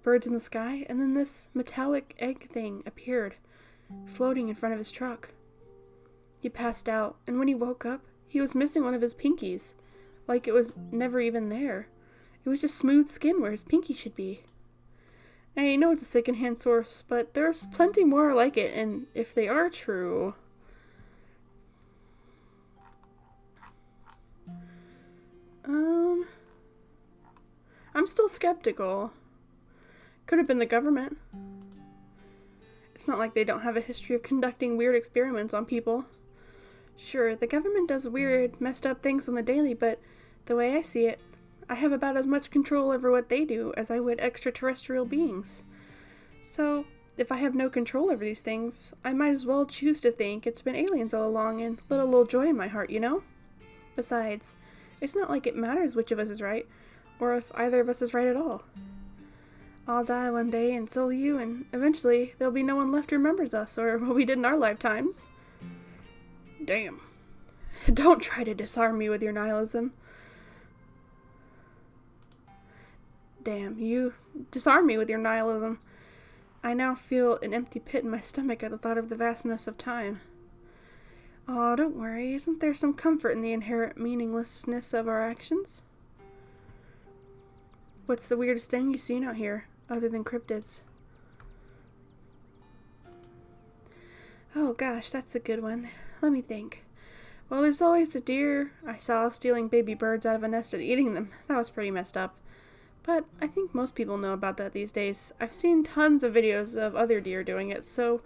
birds in the sky, and then this metallic egg thing appeared, floating in front of his truck. He passed out, and when he woke up, he was missing one of his pinkies, like it was never even there. It was just smooth skin where his pinky should be. I know it's a secondhand source, but there's plenty more like it, and if they are true... I'm still skeptical. Could have been the government. It's not like they don't have a history of conducting weird experiments on people. Sure, the government does weird, messed up things on the daily, but the way I see it, I have about as much control over what they do as I would extraterrestrial beings. So, if I have no control over these things, I might as well choose to think it's been aliens all along and let a little joy in my heart, you know? Besides, it's not like it matters which of us is right, or if either of us is right at all. I'll die one day, and so will you, and eventually there'll be no one left who remembers us, or what we did in our lifetimes. Damn. Don't try to disarm me with your nihilism. Damn, you disarm me with your nihilism. I now feel an empty pit in my stomach at the thought of the vastness of time. Oh, don't worry, isn't there some comfort in the inherent meaninglessness of our actions? What's the weirdest thing you've seen out here, other than cryptids? Oh gosh, that's a good one. Let me think. Well, there's always the deer I saw stealing baby birds out of a nest and eating them. That was pretty messed up. But I think most people know about that these days. I've seen tons of videos of other deer doing it, so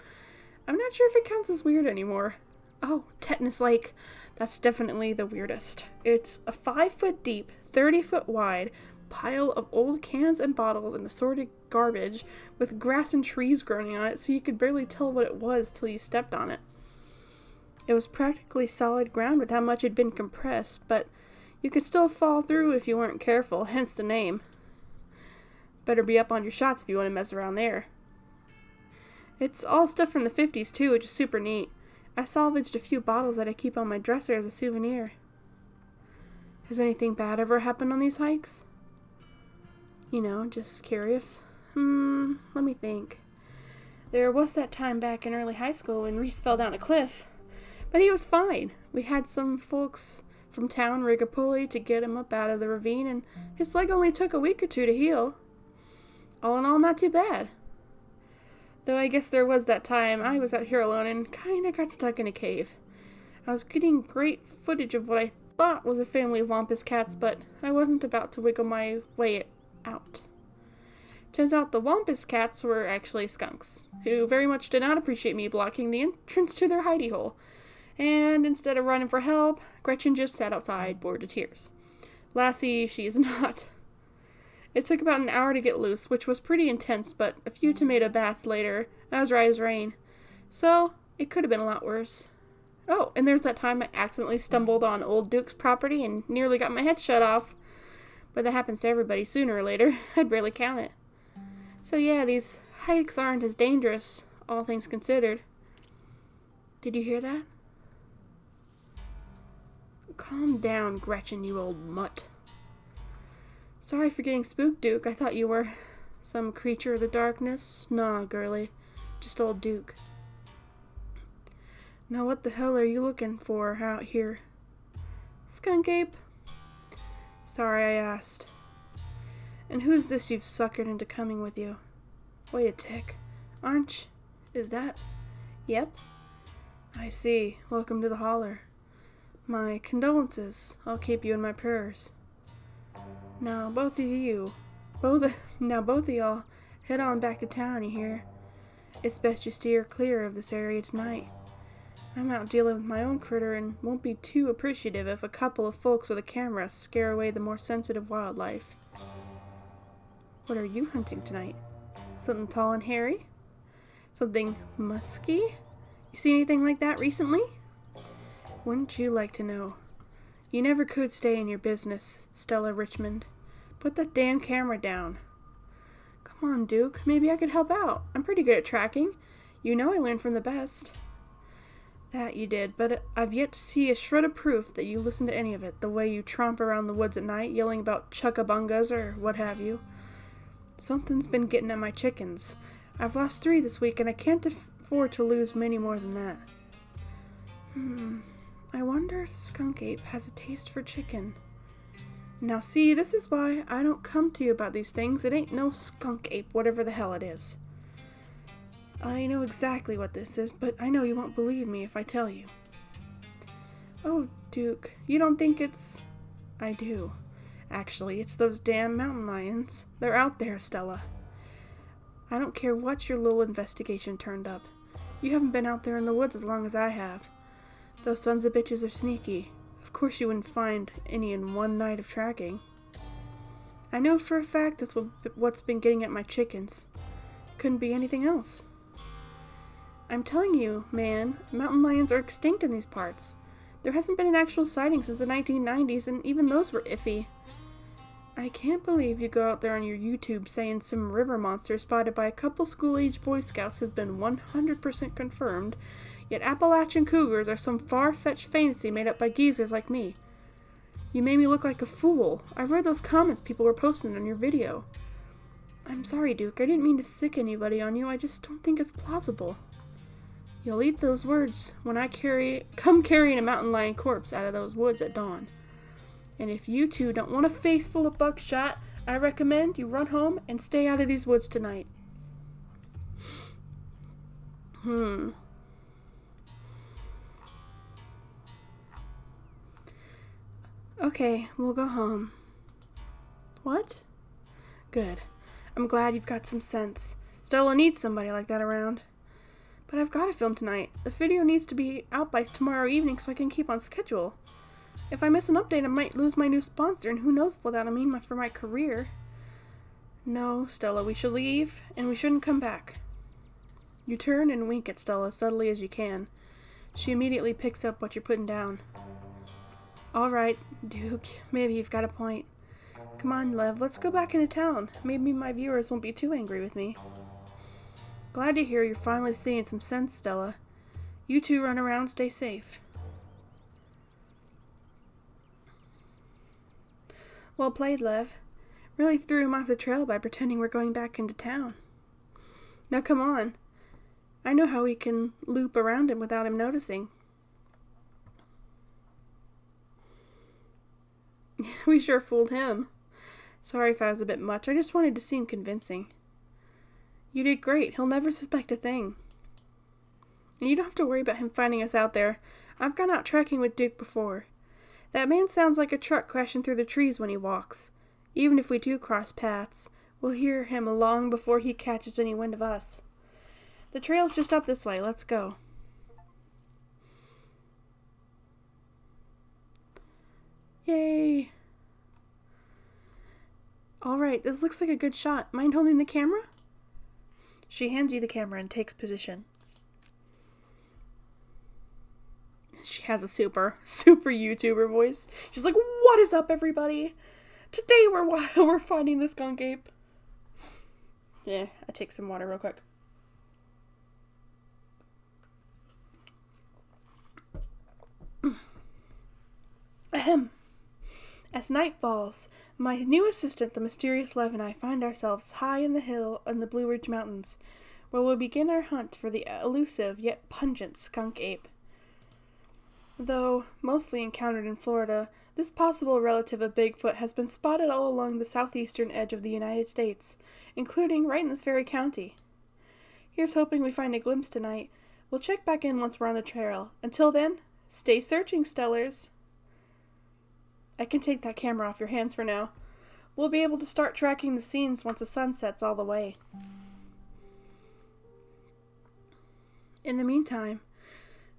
I'm not sure if it counts as weird anymore. Oh, Tetanus Lake. That's definitely the weirdest. It's a 5-foot deep, 30-foot wide pile of old cans and bottles and assorted garbage with grass and trees growing on it, so you could barely tell what it was till you stepped on it. It was practically solid ground with how much had been compressed, but you could still fall through if you weren't careful, hence the name. Better be up on your shots if you want to mess around there. It's all stuff from the 50s too, which is super neat. I salvaged a few bottles that I keep on my dresser as a souvenir. Has anything bad ever happened on these hikes? You know, just curious. Let me think. There was that time back in early high school when Reese fell down a cliff. But he was fine. We had some folks from town rig a pulley to get him up out of the ravine, and his leg only took a week or two to heal. All in all, not too bad. Though I guess there was that time I was out here alone and kinda got stuck in a cave. I was getting great footage of what I thought was a family of wampus cats, but I wasn't about to wiggle my way out. Turns out the wampus cats were actually skunks, who very much did not appreciate me blocking the entrance to their hidey hole. And instead of running for help, Gretchen just sat outside, bored to tears. Lassie, she is not. It took about an hour to get loose, which was pretty intense, but a few tomato baths later, I was dry as rain. So, it could have been a lot worse. Oh, and there's that time I accidentally stumbled on old Duke's property and nearly got my head shut off. But that happens to everybody sooner or later. I'd barely count it. So yeah, these hikes aren't as dangerous, all things considered. Did you hear that? Calm down, Gretchen, you old mutt. Sorry for getting spooked, Duke. I thought you were some creature of the darkness. Nah, girlie. Just old Duke. Now what the hell are you looking for out here? Skunk ape? Sorry I asked. And who's this you've suckered into coming with you? Wait a tick. Aren't you? Is that? Yep. I see. Welcome to the holler. My condolences. I'll keep you in my prayers. Now both of y'all head on back to town, you hear? It's best you steer clear of this area tonight. I'm out dealing with my own critter and won't be too appreciative if a couple of folks with a camera scare away the more sensitive wildlife. What are you hunting tonight? Something tall and hairy? Something musky? You see anything like that recently? Wouldn't you like to know? You never could stay in your business, Stella Richmond. Put that damn camera down. Come on, Duke. Maybe I could help out. I'm pretty good at tracking. You know I learned from the best. That you did, but I've yet to see a shred of proof that you listen to any of it, the way you tromp around the woods at night, yelling about chuckabungas or what have you. Something's been getting at my chickens. I've lost 3 this week, and I can't afford to lose many more than that. I wonder if Skunk Ape has a taste for chicken. Now see, this is why I don't come to you about these things. It ain't no Skunk Ape, whatever the hell it is. I know exactly what this is, but I know you won't believe me if I tell you. Oh, Duke, you don't think it's... I do. Actually, it's those damn mountain lions. They're out there, Stella. I don't care what your little investigation turned up. You haven't been out there in the woods as long as I have. Those sons of bitches are sneaky. Of course you wouldn't find any in one night of tracking. I know for a fact that's what's been getting at my chickens. Couldn't be anything else. I'm telling you, man, mountain lions are extinct in these parts. There hasn't been an actual sighting since the 1990s, and even those were iffy. I can't believe you go out there on your YouTube saying some river monster spotted by a couple school-age Boy Scouts has been 100% confirmed, yet Appalachian cougars are some far-fetched fantasy made up by geezers like me. You made me look like a fool. I've read those comments people were posting on your video. I'm sorry, Duke. I didn't mean to sick anybody on you. I just don't think it's plausible. You'll eat those words when I come carrying a mountain lion corpse out of those woods at dawn. And if you two don't want a face full of buckshot, I recommend you run home and stay out of these woods tonight. Okay, we'll go home. What? Good. I'm glad you've got some sense. Stella needs somebody like that around. But I've got to film tonight. The video needs to be out by tomorrow evening so I can keep on schedule. If I miss an update, I might lose my new sponsor, and who knows what that'll mean for my career. No, Stella, we should leave, and we shouldn't come back. You turn and wink at Stella as subtly as you can. She immediately picks up what you're putting down. All right, Duke, maybe you've got a point. Come on, Lev, let's go back into town. Maybe my viewers won't be too angry with me. Glad to hear you're finally seeing some sense, Stella. You two run around, stay safe. Well played, Lev. Really threw him off the trail by pretending we're going back into town. Now come on. I know how we can loop around him without him noticing. We sure fooled him. Sorry if I was a bit much. I just wanted to seem convincing. You did great. He'll never suspect a thing. And you don't have to worry about him finding us out there. I've gone out trekking with Duke before. That man sounds like a truck crashing through the trees when he walks. Even if we do cross paths, we'll hear him long before he catches any wind of us. The trail's just up this way. Let's go. Yay! Alright, this looks like a good shot. Mind holding the camera? She hands you the camera and takes position. She has a super YouTuber voice. She's like, "What is up, everybody? Today we're finding this skunk ape." Yeah, I take some water real quick. Ahem. As night falls, my new assistant, the mysterious Lev, and I find ourselves high in the hill in the Blue Ridge Mountains, where we'll begin our hunt for the elusive yet pungent skunk ape. Though mostly encountered in Florida, this possible relative of Bigfoot has been spotted all along the southeastern edge of the United States, including right in this very county. Here's hoping we find a glimpse tonight. We'll check back in once we're on the trail. Until then, stay searching, Stellars. I can take that camera off your hands for now. We'll be able to start tracking the scenes once the sun sets all the way. In the meantime,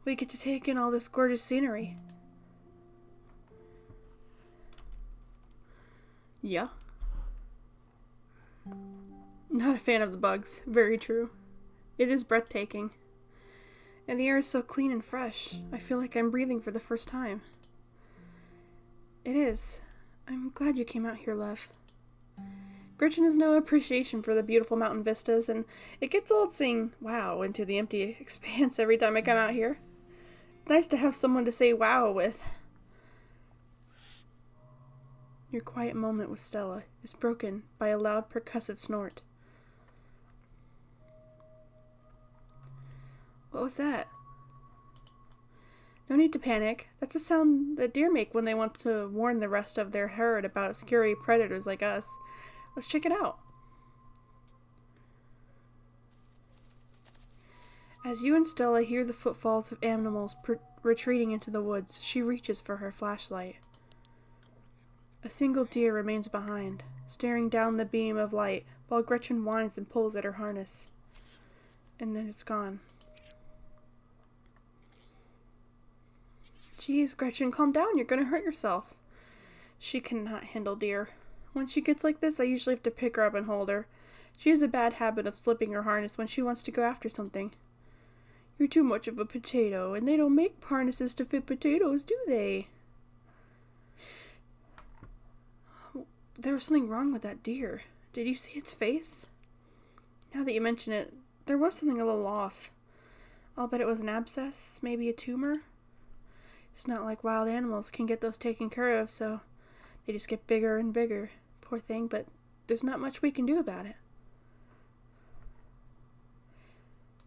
we get to take in all this gorgeous scenery. Yeah. Not a fan of the bugs. Very true. It is breathtaking. And the air is so clean and fresh. I feel like I'm breathing for the first time. It is. I'm glad you came out here, Lev. Gretchen has no appreciation for the beautiful mountain vistas, and it gets old saying wow into the empty expanse every time I come out here. Nice to have someone to say wow with. Your quiet moment with Stella is broken by a loud percussive snort. What was that? No need to panic. That's a sound that deer make when they want to warn the rest of their herd about scary predators like us. Let's check it out. As you and Stella hear the footfalls of animals retreating into the woods, she reaches for her flashlight. A single deer remains behind, staring down the beam of light while Gretchen whines and pulls at her harness. And then it's gone. Jeez, Gretchen, calm down. You're going to hurt yourself. She cannot handle deer. When she gets like this, I usually have to pick her up and hold her. She has a bad habit of slipping her harness when she wants to go after something. You're too much of a potato, and they don't make harnesses to fit potatoes, do they? There was something wrong with that deer. Did you see its face? Now that you mention it, there was something a little off. I'll bet it was an abscess, maybe a tumor. It's not like wild animals can get those taken care of, so they just get bigger and bigger. Poor thing, but there's not much we can do about it.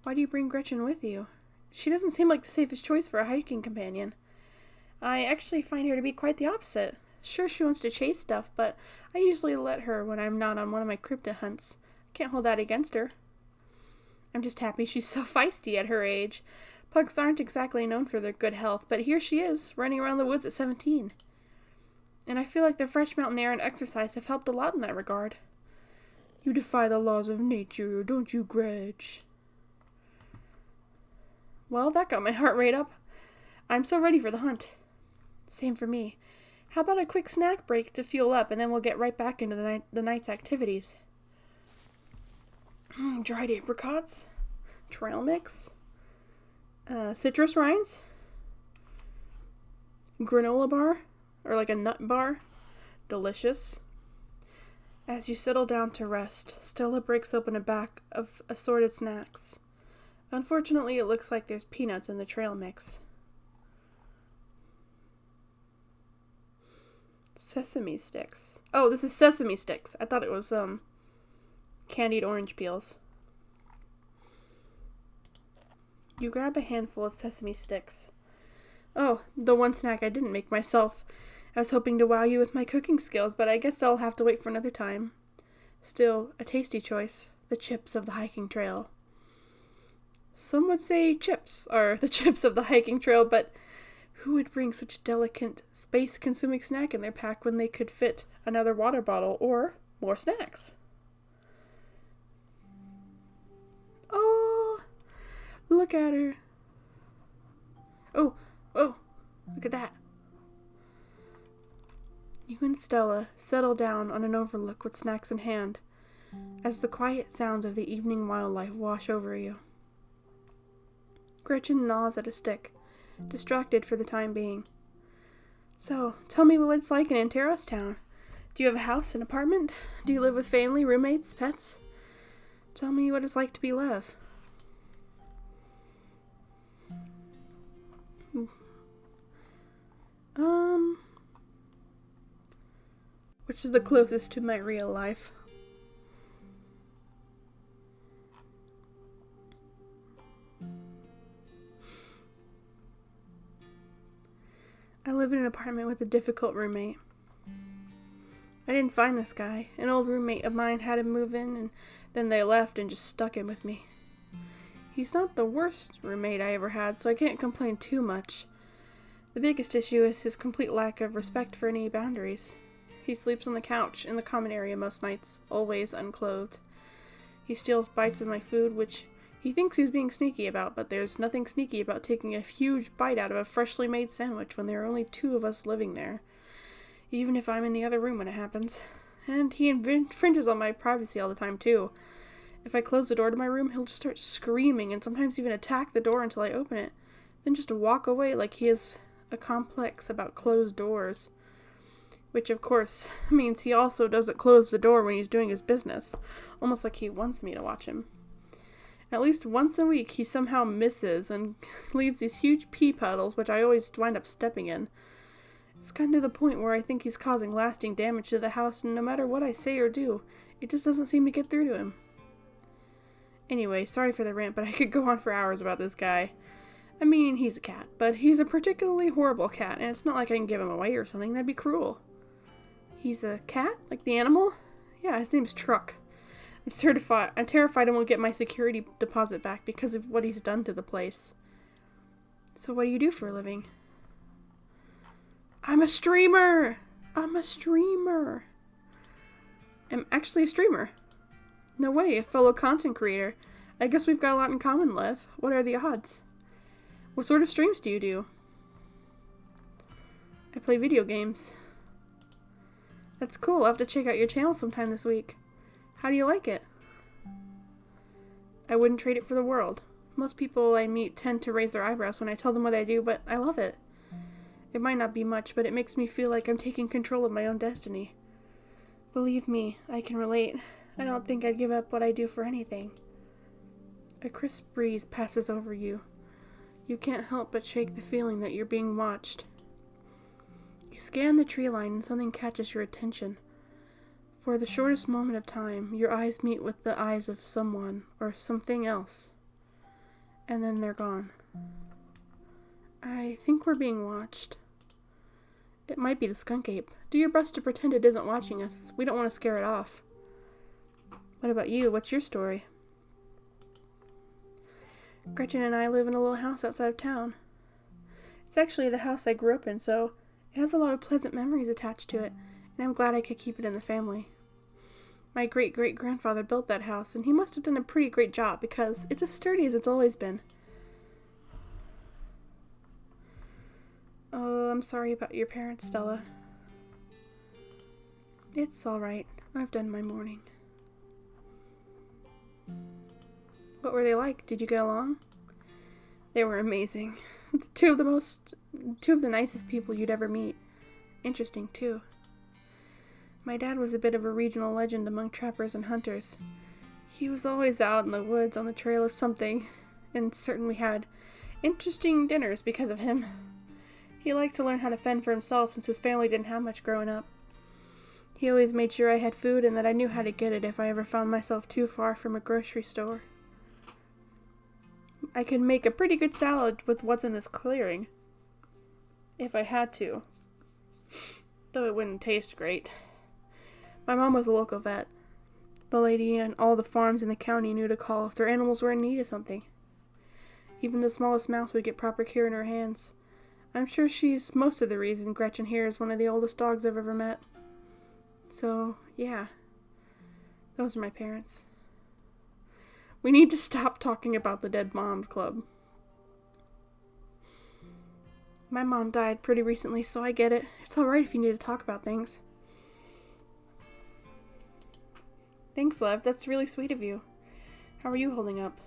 Why do you bring Gretchen with you? She doesn't seem like the safest choice for a hiking companion. I actually find her to be quite the opposite. Sure, she wants to chase stuff, but I usually let her when I'm not on one of my cryptid hunts. I can't hold that against her. I'm just happy she's so feisty at her age. Pugs aren't exactly known for their good health, but here she is, running around the woods at 17. And I feel like the fresh mountain air and exercise have helped a lot in that regard. You defy the laws of nature, don't you, Gretch? Well, that got my heart rate up. I'm so ready for the hunt. Same for me. How about a quick snack break to fuel up, and then we'll get right back into the night's activities. Dried apricots, trail mix, citrus rinds, granola bar, or like a nut bar. Delicious. As you settle down to rest, Stella breaks open a pack of assorted snacks. Unfortunately, it looks like there's peanuts in the trail mix. Sesame sticks. Oh, this is sesame sticks. I thought it was, candied orange peels. You grab a handful of sesame sticks. Oh, the one snack I didn't make myself. I was hoping to wow you with my cooking skills, but I guess I'll have to wait for another time. Still, a tasty choice. The chips of the hiking trail. Some would say chips are the chips of the hiking trail, but who would bring such a delicate, space-consuming snack in their pack when they could fit another water bottle or more snacks? Oh, look at her. Oh, look at that. You and Stella settle down on an overlook with snacks in hand, as the quiet sounds of the evening wildlife wash over you. Gretchen gnaws at a stick, distracted for the time being. So, tell me what it's like in Levanteros town. Do you have a house, an apartment? Do you live with family, roommates, pets? Tell me what it's like to be Lev. which is the closest to my real life. I live in an apartment with a difficult roommate. I didn't find this guy. An old roommate of mine had him move in, and then they left and just stuck him with me. He's not the worst roommate I ever had, so I can't complain too much. The biggest issue is his complete lack of respect for any boundaries. He sleeps on the couch in the common area most nights, always unclothed. He steals bites of my food, which he thinks he's being sneaky about, but there's nothing sneaky about taking a huge bite out of a freshly made sandwich when there are only 2 of us living there. Even if I'm in the other room when it happens. And he infringes on my privacy all the time, too. If I close the door to my room, he'll just start screaming and sometimes even attack the door until I open it. Then just walk away like he has a complex about closed doors. Which, of course, means he also doesn't close the door when he's doing his business. Almost like he wants me to watch him. At least once a week, he somehow misses and leaves these huge pee puddles, which I always wind up stepping in. It's gotten to the point where I think he's causing lasting damage to the house, and no matter what I say or do, it just doesn't seem to get through to him. Anyway, sorry for the rant, but I could go on for hours about this guy. I mean, he's a cat, but he's a particularly horrible cat, and it's not like I can give him away or something. That'd be cruel. He's a cat? Like the animal? Yeah, his name's Truck. I'm terrified I won't get my security deposit back because of what he's done to the place. So what do you do for a living? I'm a streamer! I'm actually a streamer. No way, a fellow content creator. I guess we've got a lot in common, Lev. What are the odds? What sort of streams do you do? I play video games. That's cool. I'll have to check out your channel sometime this week. How do you like it? I wouldn't trade it for the world. Most people I meet tend to raise their eyebrows when I tell them what I do, but I love it. It might not be much, but it makes me feel like I'm taking control of my own destiny. Believe me, I can relate. I don't think I'd give up what I do for anything. A crisp breeze passes over you. You can't help but shake the feeling that you're being watched. You scan the tree line and something catches your attention. For the shortest moment of time, your eyes meet with the eyes of someone or something else. And then they're gone. I think we're being watched. It might be the skunk ape. Do your best to pretend it isn't watching us. We don't want to scare it off. What about you? What's your story? Gretchen and I live in a little house outside of town. It's actually the house I grew up in, so it has a lot of pleasant memories attached to it, and I'm glad I could keep it in the family. My great-great-grandfather built that house, and he must have done a pretty great job because it's as sturdy as it's always been. Oh, I'm sorry about your parents, Stella. It's alright. I've done my mourning. What were they like? Did you get along? They were amazing. Two of the nicest people you'd ever meet. Interesting, too. My dad was a bit of a regional legend among trappers and hunters. He was always out in the woods on the trail of something, and certainly had interesting dinners because of him. He liked to learn how to fend for himself since his family didn't have much growing up. He always made sure I had food and that I knew how to get it if I ever found myself too far from a grocery store. I could make a pretty good salad with what's in this clearing. If I had to. Though it wouldn't taste great. My mom was a local vet. The lady on all the farms in the county knew to call if their animals were in need of something. Even the smallest mouse would get proper care in her hands. I'm sure she's most of the reason Gretchen here is one of the oldest dogs I've ever met. So, yeah. Those are my parents. We need to stop talking about the Dead Moms Club. My mom died pretty recently, so I get it. It's alright if you need to talk about things. Thanks, Lev. That's really sweet of you. How are you holding up?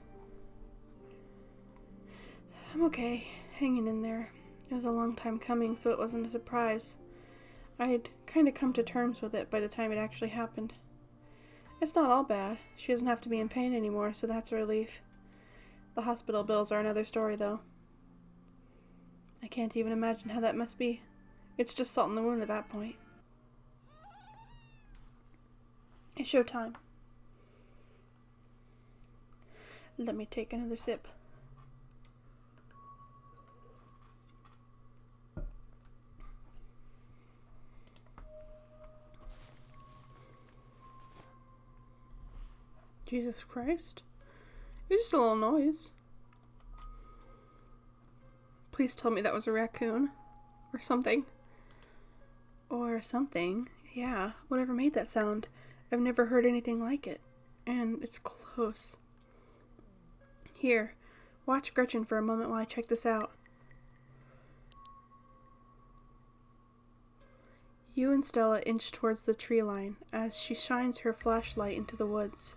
I'm okay. Hanging in there. It was a long time coming, so it wasn't a surprise. I had kind of come to terms with it by the time it actually happened. It's not all bad. She doesn't have to be in pain anymore, so that's a relief. The hospital bills are another story, though. I can't even imagine how that must be. It's just salt in the wound at that point. It's showtime. Let me take another sip. Jesus Christ. It was just a little noise. Please tell me that was a raccoon. Or something. Or something. Yeah, whatever made that sound. I've never heard anything like it. And it's close. Here, watch Gretchen for a moment while I check this out. You and Stella inch towards the tree line as she shines her flashlight into the woods.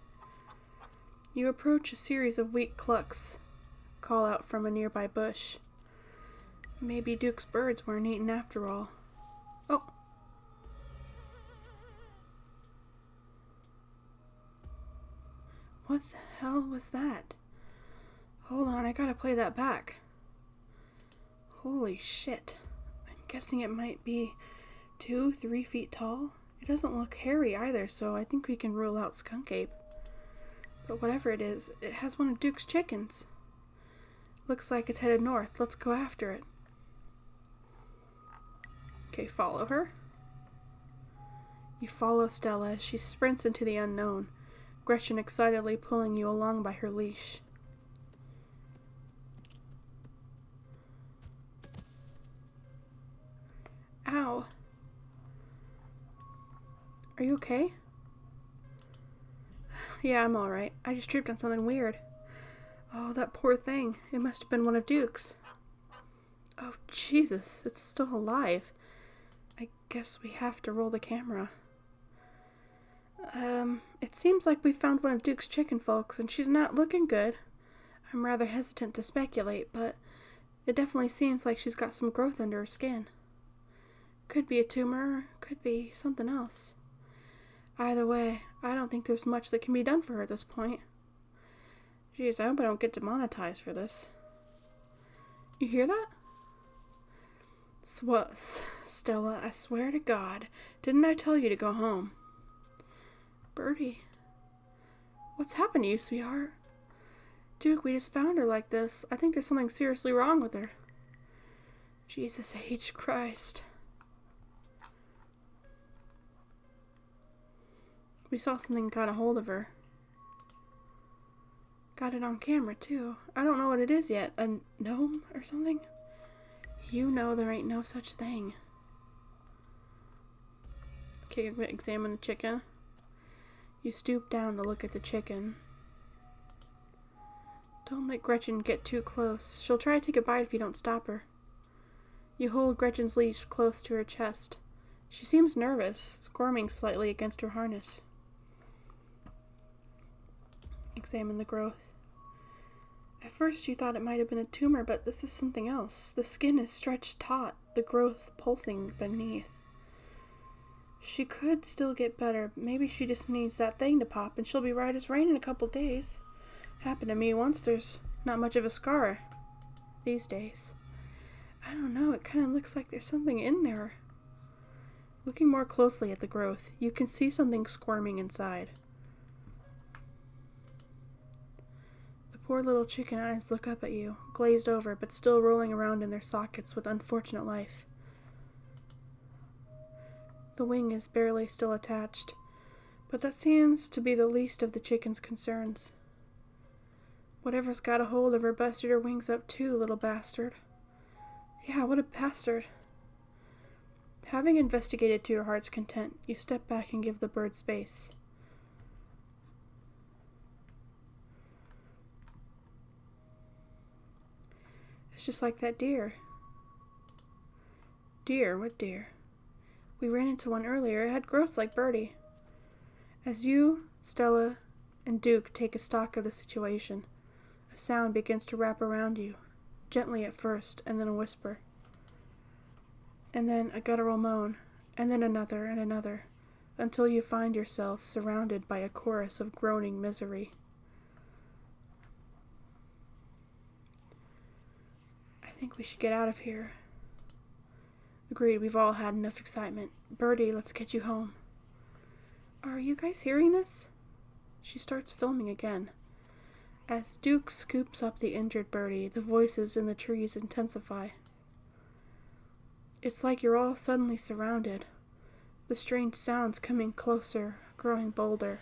You approach a series of weak clucks call out from a nearby bush. Maybe Duke's birds weren't eaten after all. Oh. What the hell was that? Hold on, I gotta play that back. Holy shit. I'm guessing it might be 2-3 feet tall. It doesn't look hairy either, so I think we can rule out skunk ape. But whatever it is, it has one of Duke's chickens. Looks like it's headed north. Let's go after it. Okay, follow her. You follow Stella as she sprints into the unknown, Gretchen excitedly pulling you along by her leash. Ow. Are you okay? Yeah, I'm alright. I just tripped on something weird. Oh, that poor thing. It must have been one of Duke's. Oh, Jesus. It's still alive. I guess we have to roll the camera. It seems like we found one of Duke's chicken folks, and she's not looking good. I'm rather hesitant to speculate, but it definitely seems like she's got some growth under her skin. Could be a tumor, could be something else. Either way, I don't think there's much that can be done for her at this point. Jeez, I hope I don't get demonetized for this. You hear that? Stella, I swear to God, didn't I tell you to go home? Birdie, what's happened to you, sweetheart? Duke, we just found her like this. I think there's something seriously wrong with her. Jesus H. Christ. We saw something got a hold of her. Got it on camera, too. I don't know what it is yet. A gnome or something? You know there ain't no such thing. Okay, examine the chicken. You stoop down to look at the chicken. Don't let Gretchen get too close. She'll try to take a bite if you don't stop her. You hold Gretchen's leash close to her chest. She seems nervous, squirming slightly against her harness. Examine the growth. At first you thought it might have been a tumor, but this is something else. The skin is stretched taut, the growth pulsing beneath. She could still get better. Maybe she just needs that thing to pop, and she'll be right as rain in a couple days. Happened to me once. There's not much of a scar these days. I don't know. It kind of looks like there's something in there. Looking more closely at the growth, you can see something squirming inside. The poor little chicken eyes look up at you, glazed over, but still rolling around in their sockets with unfortunate life. The wing is barely still attached, but that seems to be the least of the chicken's concerns. Whatever's got a hold of her busted her wings up too, little bastard. Yeah, what a bastard. Having investigated to your heart's content, you step back and give the bird space. It's just like that deer. Deer? What deer? We ran into one earlier. It had growths like Birdie. As you, Stella, and Duke take a stock of the situation, a sound begins to wrap around you, gently at first, and then a whisper. And then a guttural moan, and then another and another, until you find yourself surrounded by a chorus of groaning misery. I think we should get out of here. Agreed, we've all had enough excitement. Birdie, let's get you home. Are you guys hearing this? She starts filming again. As Duke scoops up the injured birdie, the voices in the trees intensify. It's like you're all suddenly surrounded. The strange sounds coming closer, growing bolder.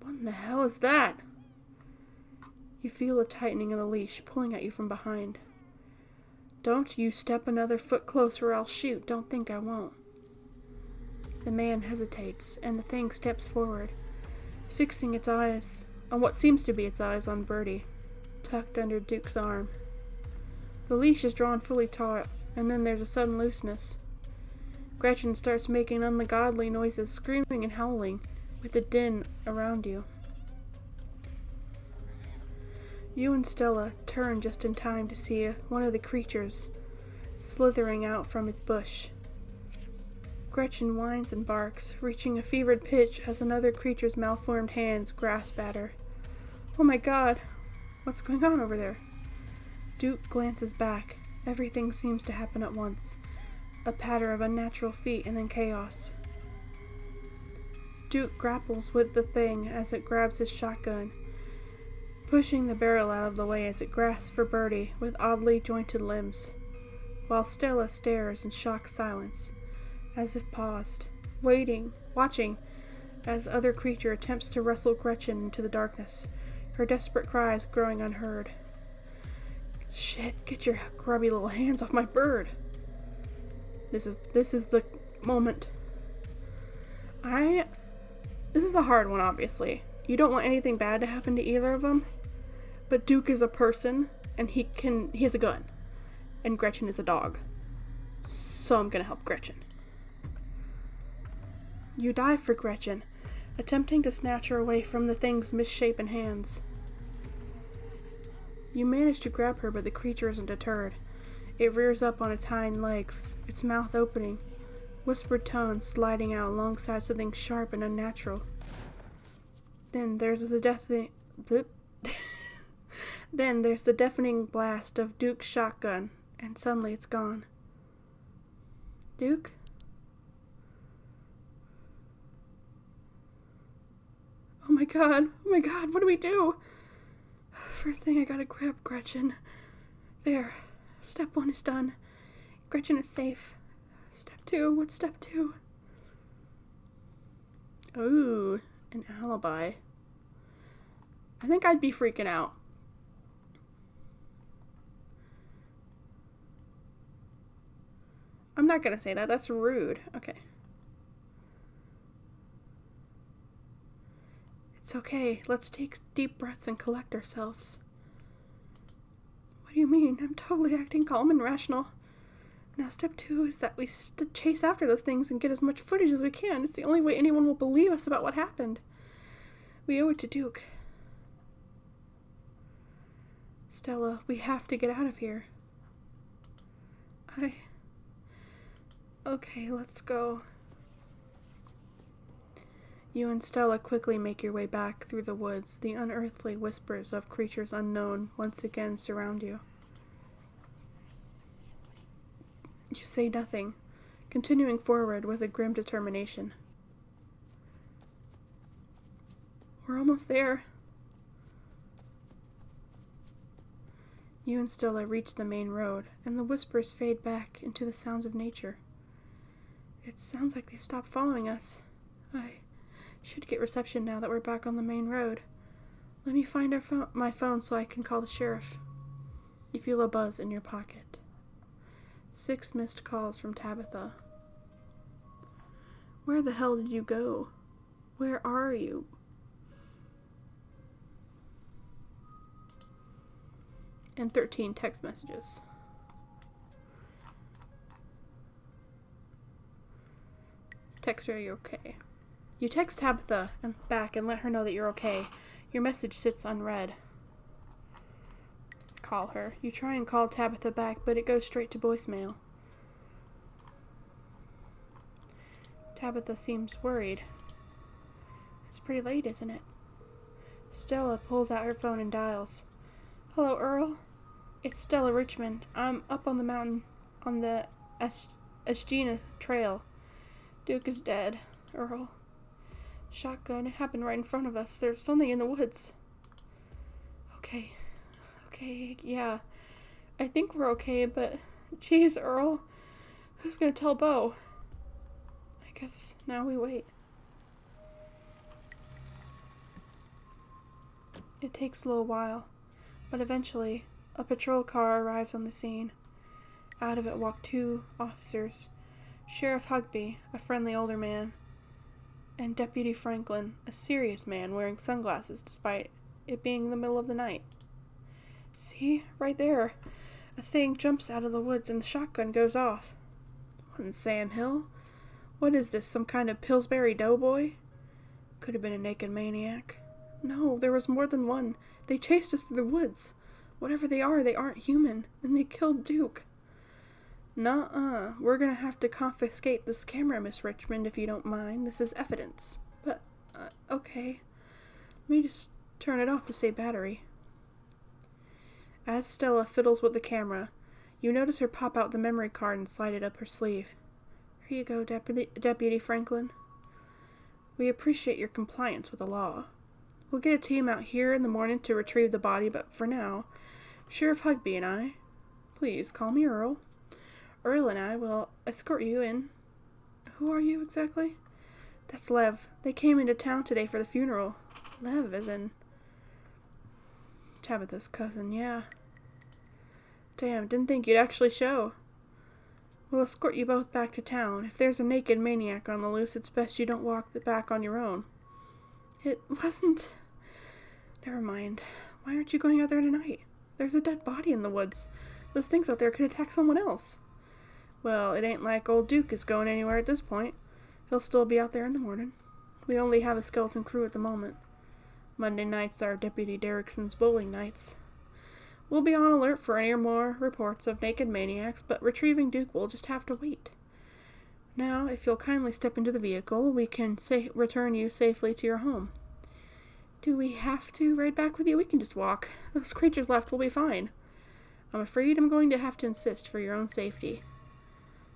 What in the hell is that? You feel a tightening of the leash pulling at you from behind. Don't you step another foot closer or I'll shoot. Don't think I won't. The man hesitates, and the thing steps forward, fixing its eyes on what seems to be its eyes on Birdie, tucked under Duke's arm. The leash is drawn fully taut, and then there's a sudden looseness. Gretchen starts making ungodly noises, screaming and howling, with the din around you. You and Stella turn just in time to see one of the creatures slithering out from its bush. Gretchen whines and barks, reaching a fevered pitch as another creature's malformed hands grasp at her. Oh my God! What's going on over there? Duke glances back. Everything seems to happen at once. A patter of unnatural feet and then chaos. Duke grapples with the thing as it grabs his shotgun, pushing the barrel out of the way as it grasps for Birdie with oddly jointed limbs, while Stella stares in shocked silence, as if paused, watching as other creature attempts to wrestle Gretchen into the darkness, her desperate cries growing unheard. Shit, get your grubby little hands off my bird! This is the moment. This is a hard one, obviously. You don't want anything bad to happen to either of them, but Duke is a person, and he has a gun, and Gretchen is a dog. So I'm gonna help Gretchen. You dive for Gretchen, attempting to snatch her away from the thing's misshapen hands. You manage to grab her, but the creature isn't deterred. It rears up on its hind legs, its mouth opening, whispered tones sliding out alongside something sharp and unnatural. Then there's the deafening blast of Duke's shotgun, and suddenly it's gone. Duke? Oh my god, what do we do? First thing, I gotta grab Gretchen. There. Step 1 is done. Gretchen is safe. Step 2, what's step 2? Ooh, an alibi. I think I'd be freaking out. I'm not gonna say that, that's rude. Okay. It's okay, let's take deep breaths and collect ourselves. What do you mean? I'm totally acting calm and rational. Now step 2 is that we chase after those things and get as much footage as we can. It's the only way anyone will believe us about what happened. We owe it to Duke. Stella, we have to get out of here. Okay, let's go. You and Stella quickly make your way back through the woods. The unearthly whispers of creatures unknown once again surround you. You say nothing, continuing forward with a grim determination. We're almost there. You and Stella reach the main road, and the whispers fade back into the sounds of nature. It sounds like they stopped following us. I should get reception now that we're back on the main road. Let me find my phone so I can call the sheriff. You feel a buzz in your pocket. 6 missed calls from Tabitha. Where the hell did you go? Where are you? And 13 text messages. Text her you're okay. You text Tabitha back and let her know that you're okay. Your message sits unread. Call her. You try and call Tabitha back, but it goes straight to voicemail. Tabitha seems worried. It's pretty late, isn't it? Stella pulls out her phone and dials. Hello, Earl. It's Stella Richmond. I'm up on the mountain on the Estranged trail. Duke is dead. Earl. Shotgun, it happened right in front of us. There's something in the woods. Okay, yeah. I think we're okay, but... Jeez, Earl. Who's gonna tell Bo? I guess now we wait. It takes a little while, but eventually, a patrol car arrives on the scene. Out of it walk 2 officers, Sheriff Hugby, a friendly older man, and Deputy Franklin, a serious man wearing sunglasses despite it being the middle of the night. See? Right there. A thing jumps out of the woods and the shotgun goes off. What in Sam Hill? What is this, some kind of Pillsbury Doughboy? Could have been a naked maniac. No, there was more than one. They chased us through the woods. Whatever they aren't human, and they killed Duke. Nuh-uh. We're gonna have to confiscate this camera, Miss Richmond, if you don't mind. This is evidence. But, okay. Let me just turn it off to save battery. As Stella fiddles with the camera, you notice her pop out the memory card and slide it up her sleeve. Here you go, Deputy Franklin. We appreciate your compliance with the law. We'll get a team out here in the morning to retrieve the body, but for now, Sheriff Hugby and I, please call me Earl. Earl and I will escort you in. Who are you exactly? That's Lev. They came into town today for the funeral. Lev, as in Tabitha's cousin, yeah. Damn, didn't think you'd actually show. We'll escort you both back to town. If there's a naked maniac on the loose, it's best you don't walk back on your own. It wasn't... Never mind. Why aren't you going out there tonight? There's a dead body in the woods. Those things out there could attack someone else. Well, it ain't like old Duke is going anywhere at this point. He'll still be out there in the morning. We only have a skeleton crew at the moment. Monday nights are Deputy Derrickson's bowling nights. We'll be on alert for any more reports of naked maniacs, but retrieving Duke will just have to wait. Now, if you'll kindly step into the vehicle, we can return you safely to your home. Do we have to ride back with you? We can just walk. Those creatures left will be fine. I'm afraid I'm going to have to insist for your own safety.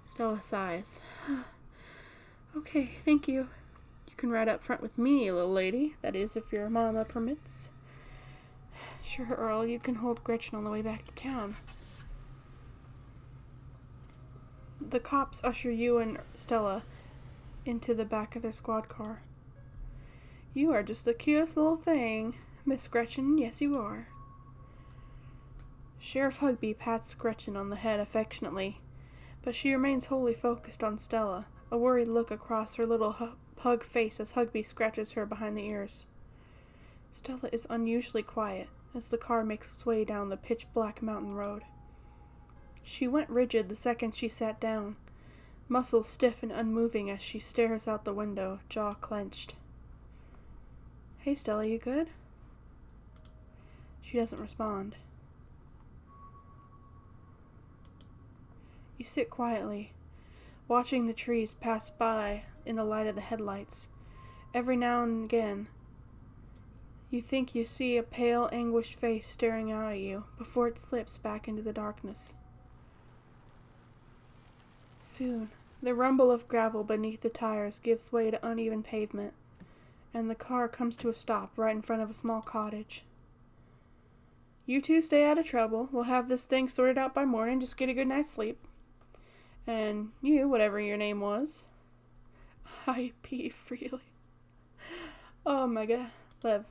Stella sighs. Okay, thank you. You can ride up front with me, little lady. That is, if your mama permits. Sure, Earl, you can hold Gretchen on the way back to town. The cops usher you and Stella into the back of their squad car. You are just the cutest little thing, Miss Gretchen. Yes, you are. Sheriff Hugby pats Gretchen on the head affectionately, but she remains wholly focused on Stella, a worried look across her little pug face as Hugby scratches her behind the ears. Stella is unusually quiet as the car makes its way down the pitch-black mountain road. She went rigid the second she sat down, muscles stiff and unmoving as she stares out the window, jaw clenched. Hey, Stella, you good? She doesn't respond. You sit quietly, watching the trees pass by in the light of the headlights. Every now and again, you think you see a pale, anguished face staring out at you before it slips back into the darkness. Soon, the rumble of gravel beneath the tires gives way to uneven pavement, and the car comes to a stop right in front of a small cottage. You two stay out of trouble. We'll have this thing sorted out by morning. Just get a good night's sleep. And you, whatever your name was. I pee freely. Oh my god. Lev.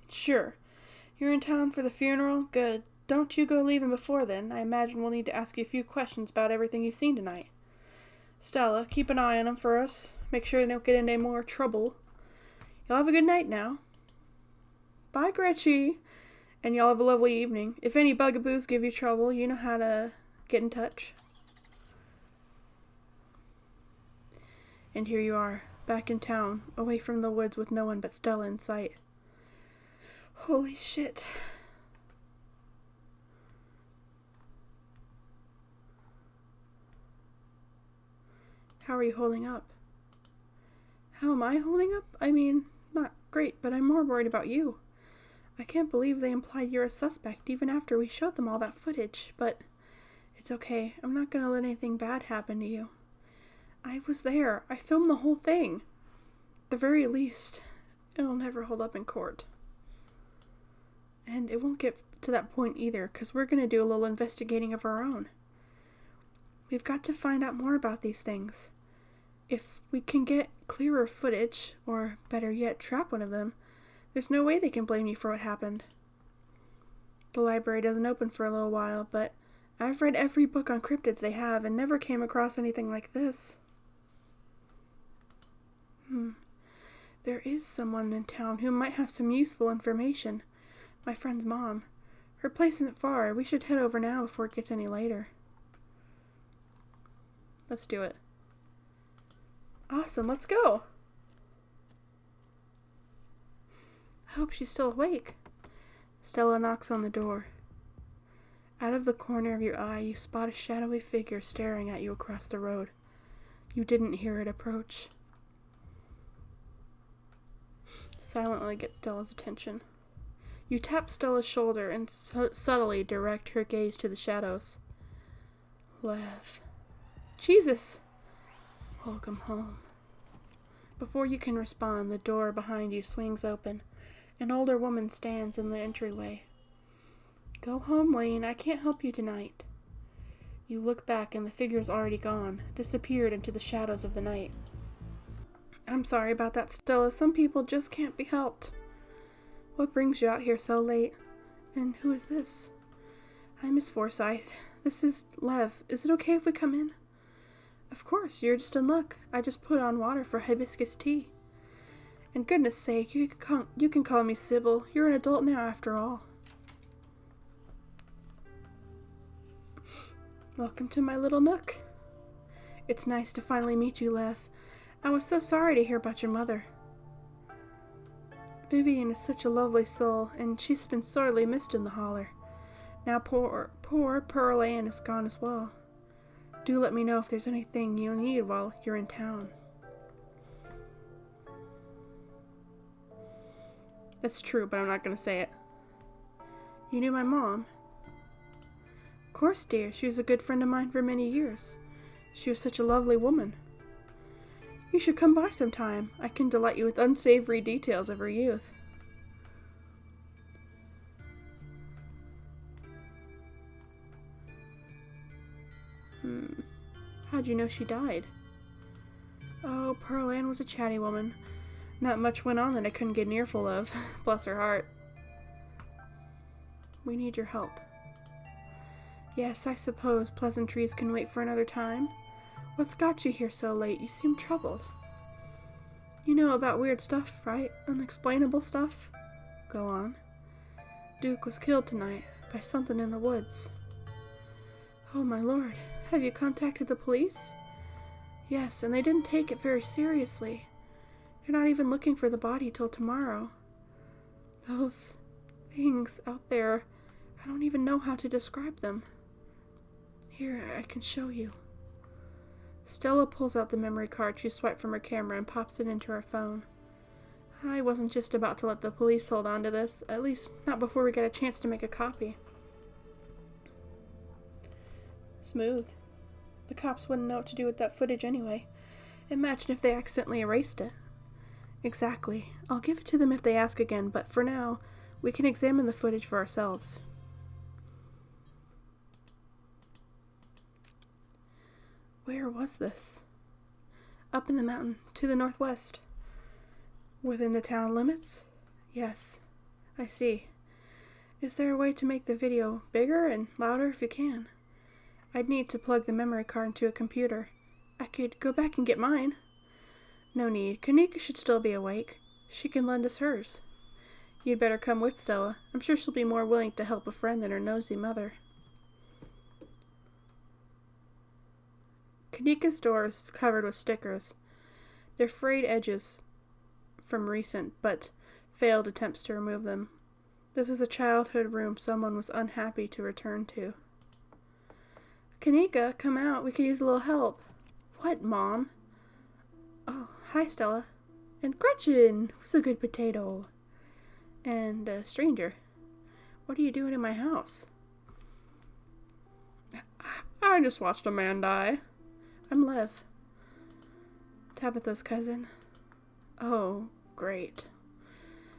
Sure. You're in town for the funeral? Good. Don't you go leaving before then. I imagine we'll need to ask you a few questions about everything you've seen tonight. Stella, keep an eye on them for us. Make sure they don't get into any more trouble. Y'all have a good night now. Bye, Gretchen. And y'all have a lovely evening. If any bugaboos give you trouble, you know how to get in touch. And here you are, back in town, away from the woods with no one but Stella in sight. Holy shit. How are you holding up? How am I holding up? I mean, not great, but I'm more worried about you. I can't believe they implied you're a suspect even after we showed them all that footage, but it's okay. I'm not gonna let anything bad happen to you. I was there. I filmed the whole thing. At the very least, it'll never hold up in court. And it won't get to that point either, because we're going to do a little investigating of our own. We've got to find out more about these things. If we can get clearer footage, or better yet, trap one of them, there's no way they can blame you for what happened. The library doesn't open for a little while, but I've read every book on cryptids they have and never came across anything like this. There is someone in town who might have some useful information. My friend's mom. Her place isn't far. We should head over now before it gets any later. Let's do it. Awesome, let's go. I hope she's still awake. Stella knocks on the door. Out of the corner of your eye, you spot a shadowy figure staring at you across the road. You didn't hear it approach. Silently get Stella's attention. You tap Stella's shoulder and subtly direct her gaze to the shadows. Lev. Jesus! Welcome home. Before you can respond, the door behind you swings open. An older woman stands in the entryway. Go home, Wayne. I can't help you tonight. You look back and the figure's already gone, disappeared into the shadows of the night. I'm sorry about that, Stella. Some people just can't be helped. What brings you out here so late? And who is this? I'm Miss Forsyth. This is Lev. Is it okay if we come in? Of course, you're just in luck. I just put on water for hibiscus tea. And goodness sake, you can call me Sybil. You're an adult now, after all. Welcome to my little nook. It's nice to finally meet you, Lev. I was so sorry to hear about your mother. Vivian is such a lovely soul, and she's been sorely missed in the holler. Now poor Pearl Ann is gone as well. Do let me know if there's anything you'll need while you're in town. That's true, but I'm not going to say it. You knew my mom? Of course, dear. She was a good friend of mine for many years. She was such a lovely woman. You should come by sometime. I can delight you with unsavory details of her youth. How'd you know she died? Oh, Pearl Ann was a chatty woman. Not much went on that I couldn't get an earful of. Bless her heart. We need your help. Yes, I suppose pleasantries can wait for another time. What's got you here so late? You seem troubled. You know about weird stuff, right? Unexplainable stuff? Go on. Duke was killed tonight by something in the woods. Oh my lord, have you contacted the police? Yes, and they didn't take it very seriously. They're not even looking for the body till tomorrow. Those things out there, I don't even know how to describe them. Here, I can show you. Stella pulls out the memory card she swiped from her camera and pops it into her phone. I wasn't just about to let the police hold on to this, at least not before we get a chance to make a copy. Smooth. The cops wouldn't know what to do with that footage anyway. Imagine if they accidentally erased it. Exactly. I'll give it to them if they ask again, but for now, we can examine the footage for ourselves. Where was this? Up in the mountain, to the northwest. Within the town limits? Yes, I see. Is there a way to make the video bigger and louder if you can? I'd need to plug the memory card into a computer. I could go back and get mine. No need. Kaneeka should still be awake. She can lend us hers. You'd better come with Stella. I'm sure she'll be more willing to help a friend than her nosy mother. Kaneeka's door is covered with stickers. They're frayed edges from recent, but failed attempts to remove them. This is a childhood room someone was unhappy to return to. Kaneeka, come out. We could use a little help. What, Mom? Oh, hi, Stella. And Gretchen, who's a good potato. And a stranger. What are you doing in my house? I just watched a man die. I'm Lev. Tabitha's cousin. Oh, great.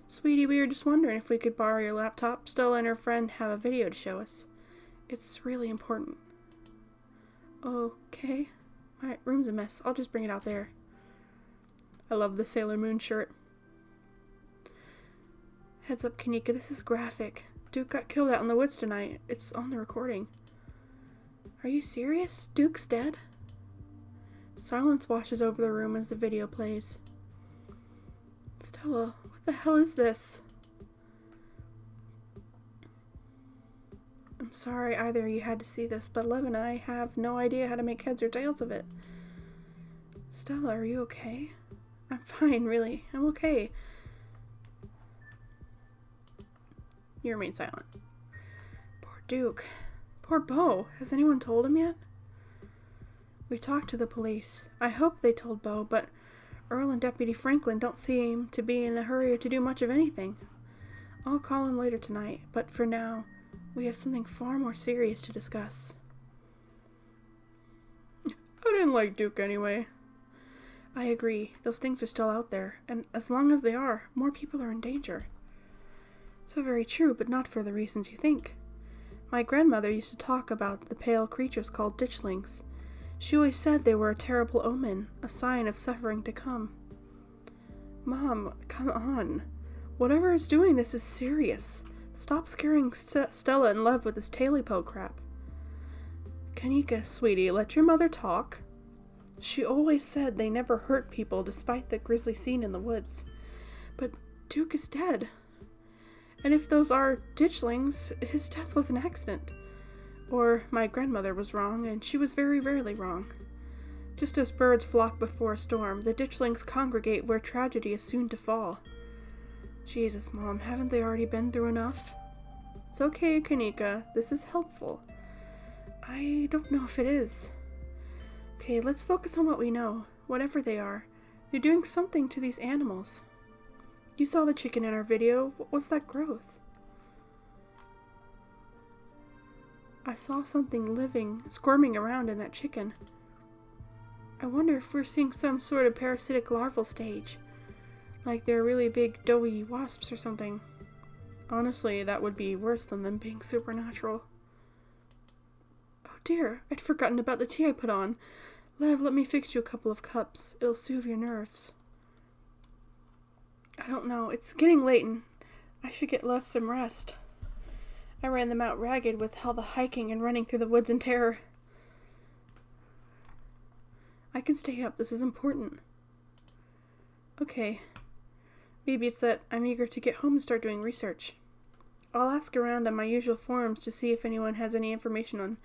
Sweetie, we were just wondering if we could borrow your laptop. Stella and her friend have a video to show us. It's really important. Okay. My room's a mess. I'll just bring it out there. I love the Sailor Moon shirt. Heads up, Kaneeka, this is graphic. Duke got killed out in the woods tonight. It's on the recording. Are you serious? Duke's dead? Silence washes over the room as the video plays. Stella, what the hell is this? I'm sorry either you had to see this, but Lev and I have no idea how to make heads or tails of it. Stella, are you okay? I'm fine, really. I'm okay. You remain silent. Poor Duke. Poor Beau. Has anyone told him yet? We talked to the police. I hope they told Beau, but Earl and Deputy Franklin don't seem to be in a hurry to do much of anything. I'll call him later tonight, but for now, we have something far more serious to discuss. I didn't like Duke anyway. I agree. Those things are still out there, and as long as they are, more people are in danger. So very true, but not for the reasons you think. My grandmother used to talk about the pale creatures called ditchlings. She always said they were a terrible omen, a sign of suffering to come. Mom, come on. Whatever is doing this is serious. Stop scaring Stella and Lev with this tailypo crap. Kaneeka, sweetie, let your mother talk. She always said they never hurt people despite the grisly scene in the woods. But Duke is dead. And if those are ditchlings, his death was an accident. Or my grandmother was wrong, and she was very rarely wrong. Just as birds flock before a storm, the ditchlings congregate where tragedy is soon to fall. Jesus, Mom, haven't they already been through enough? It's okay, Kaneeka. This is helpful. I don't know if it is. Okay, let's focus on what we know. Whatever they are, they're doing something to these animals. You saw the chicken in our video. What was that growth? I saw something living, squirming around in that chicken. I wonder if we're seeing some sort of parasitic larval stage. Like they're really big, doughy wasps or something. Honestly, that would be worse than them being supernatural. Oh dear, I'd forgotten about the tea I put on. Lev, let me fix you a couple of cups. It'll soothe your nerves. I don't know. It's getting late and I should get Lev some rest. I ran them out ragged with all the hiking and running through the woods in terror. I can stay up. This is important. Okay. Maybe it's that I'm eager to get home and start doing research. I'll ask around on my usual forums to see if anyone has any information on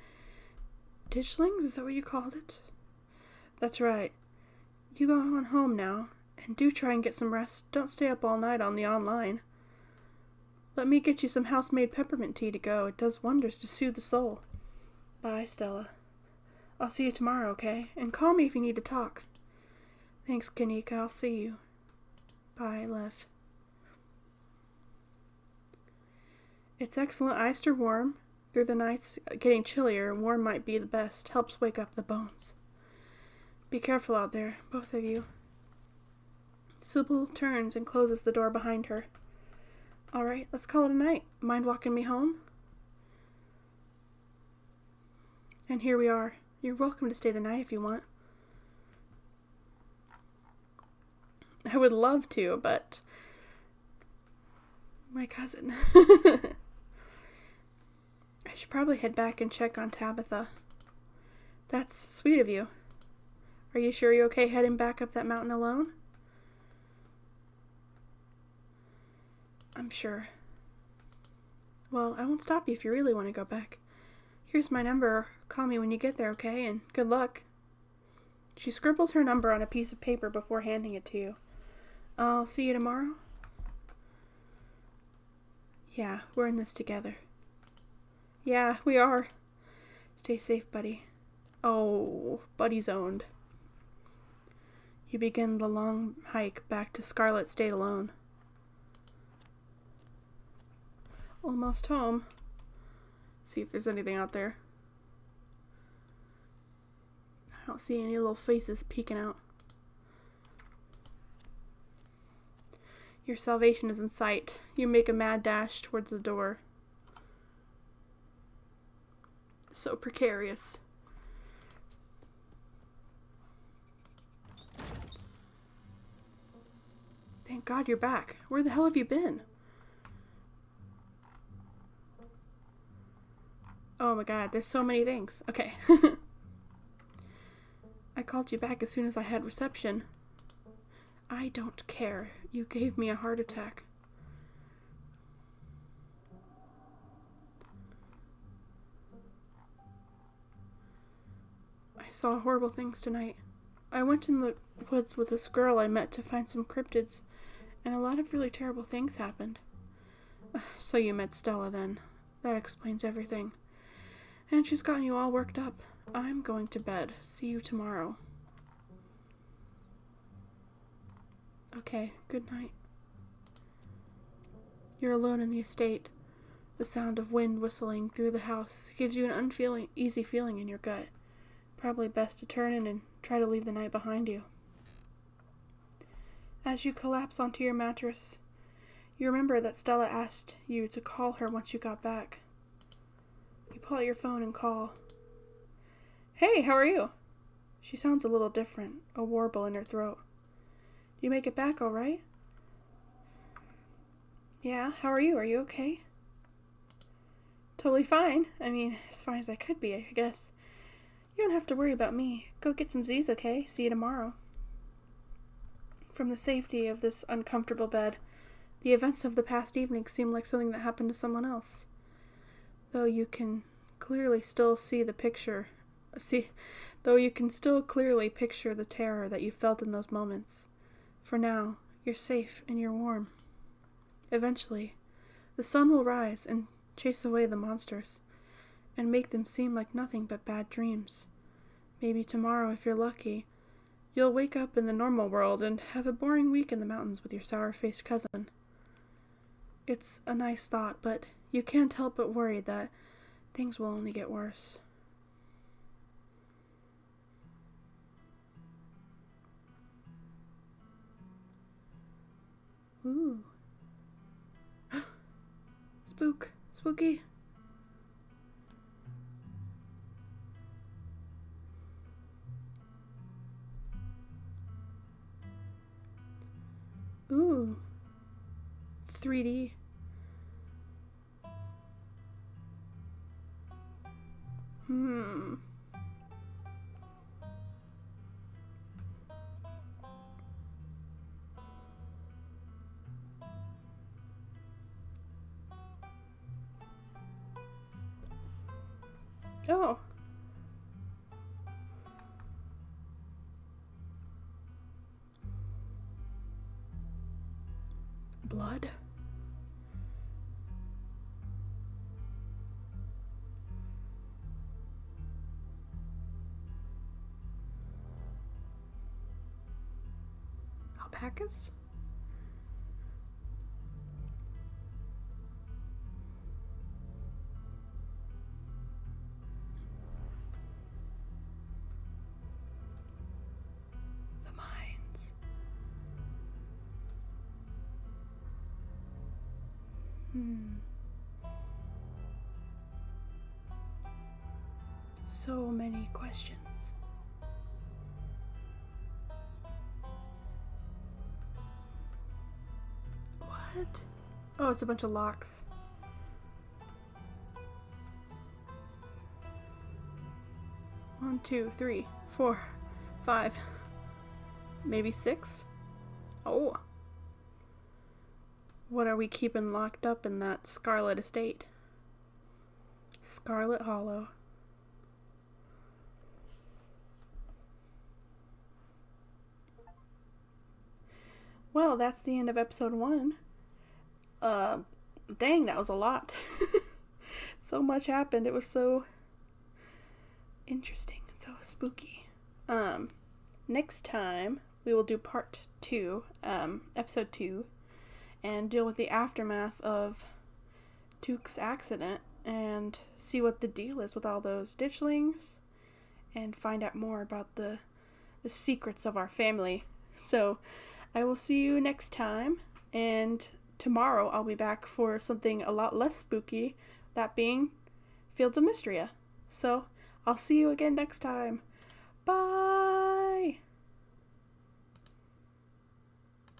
ditchlings? Is that what you called it? That's right. You go on home now, and do try and get some rest. Don't stay up all night on the online. Let me get you some house-made peppermint tea to go. It does wonders to soothe the soul. Bye, Stella. I'll see you tomorrow, okay? And call me if you need to talk. Thanks, Kaneeka. I'll see you. Bye, Lev. It's excellent iced or warm. Through the nights getting chillier, warm might be the best. Helps wake up the bones. Be careful out there, both of you. Sybil turns and closes the door behind her. All right, let's call it a night. Mind walking me home? And here we are. You're welcome to stay the night if you want. I would love to, but my cousin. I should probably head back and check on Tabitha. That's sweet of you. Are you sure you're okay heading back up that mountain alone? I'm sure. Well, I won't stop you if you really want to go back. Here's my number. Call me when you get there, okay? And good luck. She scribbles her number on a piece of paper before handing it to you. I'll see you tomorrow? Yeah, we're in this together. Yeah, we are. Stay safe, buddy. Oh, buddy's owned. You begin the long hike back to Scarlet State alone. Almost home. See if there's anything out there. I don't see any little faces peeking out. Your salvation is in sight. You make a mad dash towards the door. So precarious. Thank God you're back. Where the hell have you been? Oh my God, there's so many things. Okay. I called you back as soon as I had reception. I don't care. You gave me a heart attack. I saw horrible things tonight. I went in the woods with this girl I met to find some cryptids, and a lot of really terrible things happened. So you met Stella then. That explains everything. And she's gotten you all worked up. I'm going to bed. See you tomorrow. Okay, good night. You're alone in the estate. The sound of wind whistling through the house gives you an uneasy feeling in your gut. Probably best to turn in and try to leave the night behind you. As you collapse onto your mattress, you remember that Stella asked you to call her once you got back. You pull out your phone and call. Hey, how are you? She sounds a little different, a warble in her throat. You make it back all right? Yeah, how are you? Are you okay? Totally fine. I mean, as fine as I could be, I guess. You don't have to worry about me. Go get some Z's, okay? See you tomorrow. From the safety of this uncomfortable bed, the events of the past evening seem like something that happened to someone else. Though you can still clearly picture the terror that you felt in those moments. For now, you're safe and you're warm. Eventually, the sun will rise and chase away the monsters, and make them seem like nothing but bad dreams. Maybe tomorrow, if you're lucky, you'll wake up in the normal world and have a boring week in the mountains with your sour-faced cousin. It's a nice thought, but you can't help but worry that things will only get worse. Ooh. Spooky. Ooh. It's 3D. Oh. Blood? Alpacas? The mines. So many questions. What? Oh, it's a bunch of locks. One, 2, 3, 4, 5, maybe 6? Oh. What are we keeping locked up in that Scarlet estate? Scarlet Hollow. Well, that's the end of episode 1. Dang, that was a lot. So much happened. It was so interesting, so spooky. Next time we will do part 2, episode 2, and deal with the aftermath of Duke's accident and see what the deal is with all those ditchlings and find out more about the secrets of our family. So I will see you next time. And tomorrow I'll be back for something a lot less spooky, that being Fields of Mystria. So I'll see you again next time. Bye!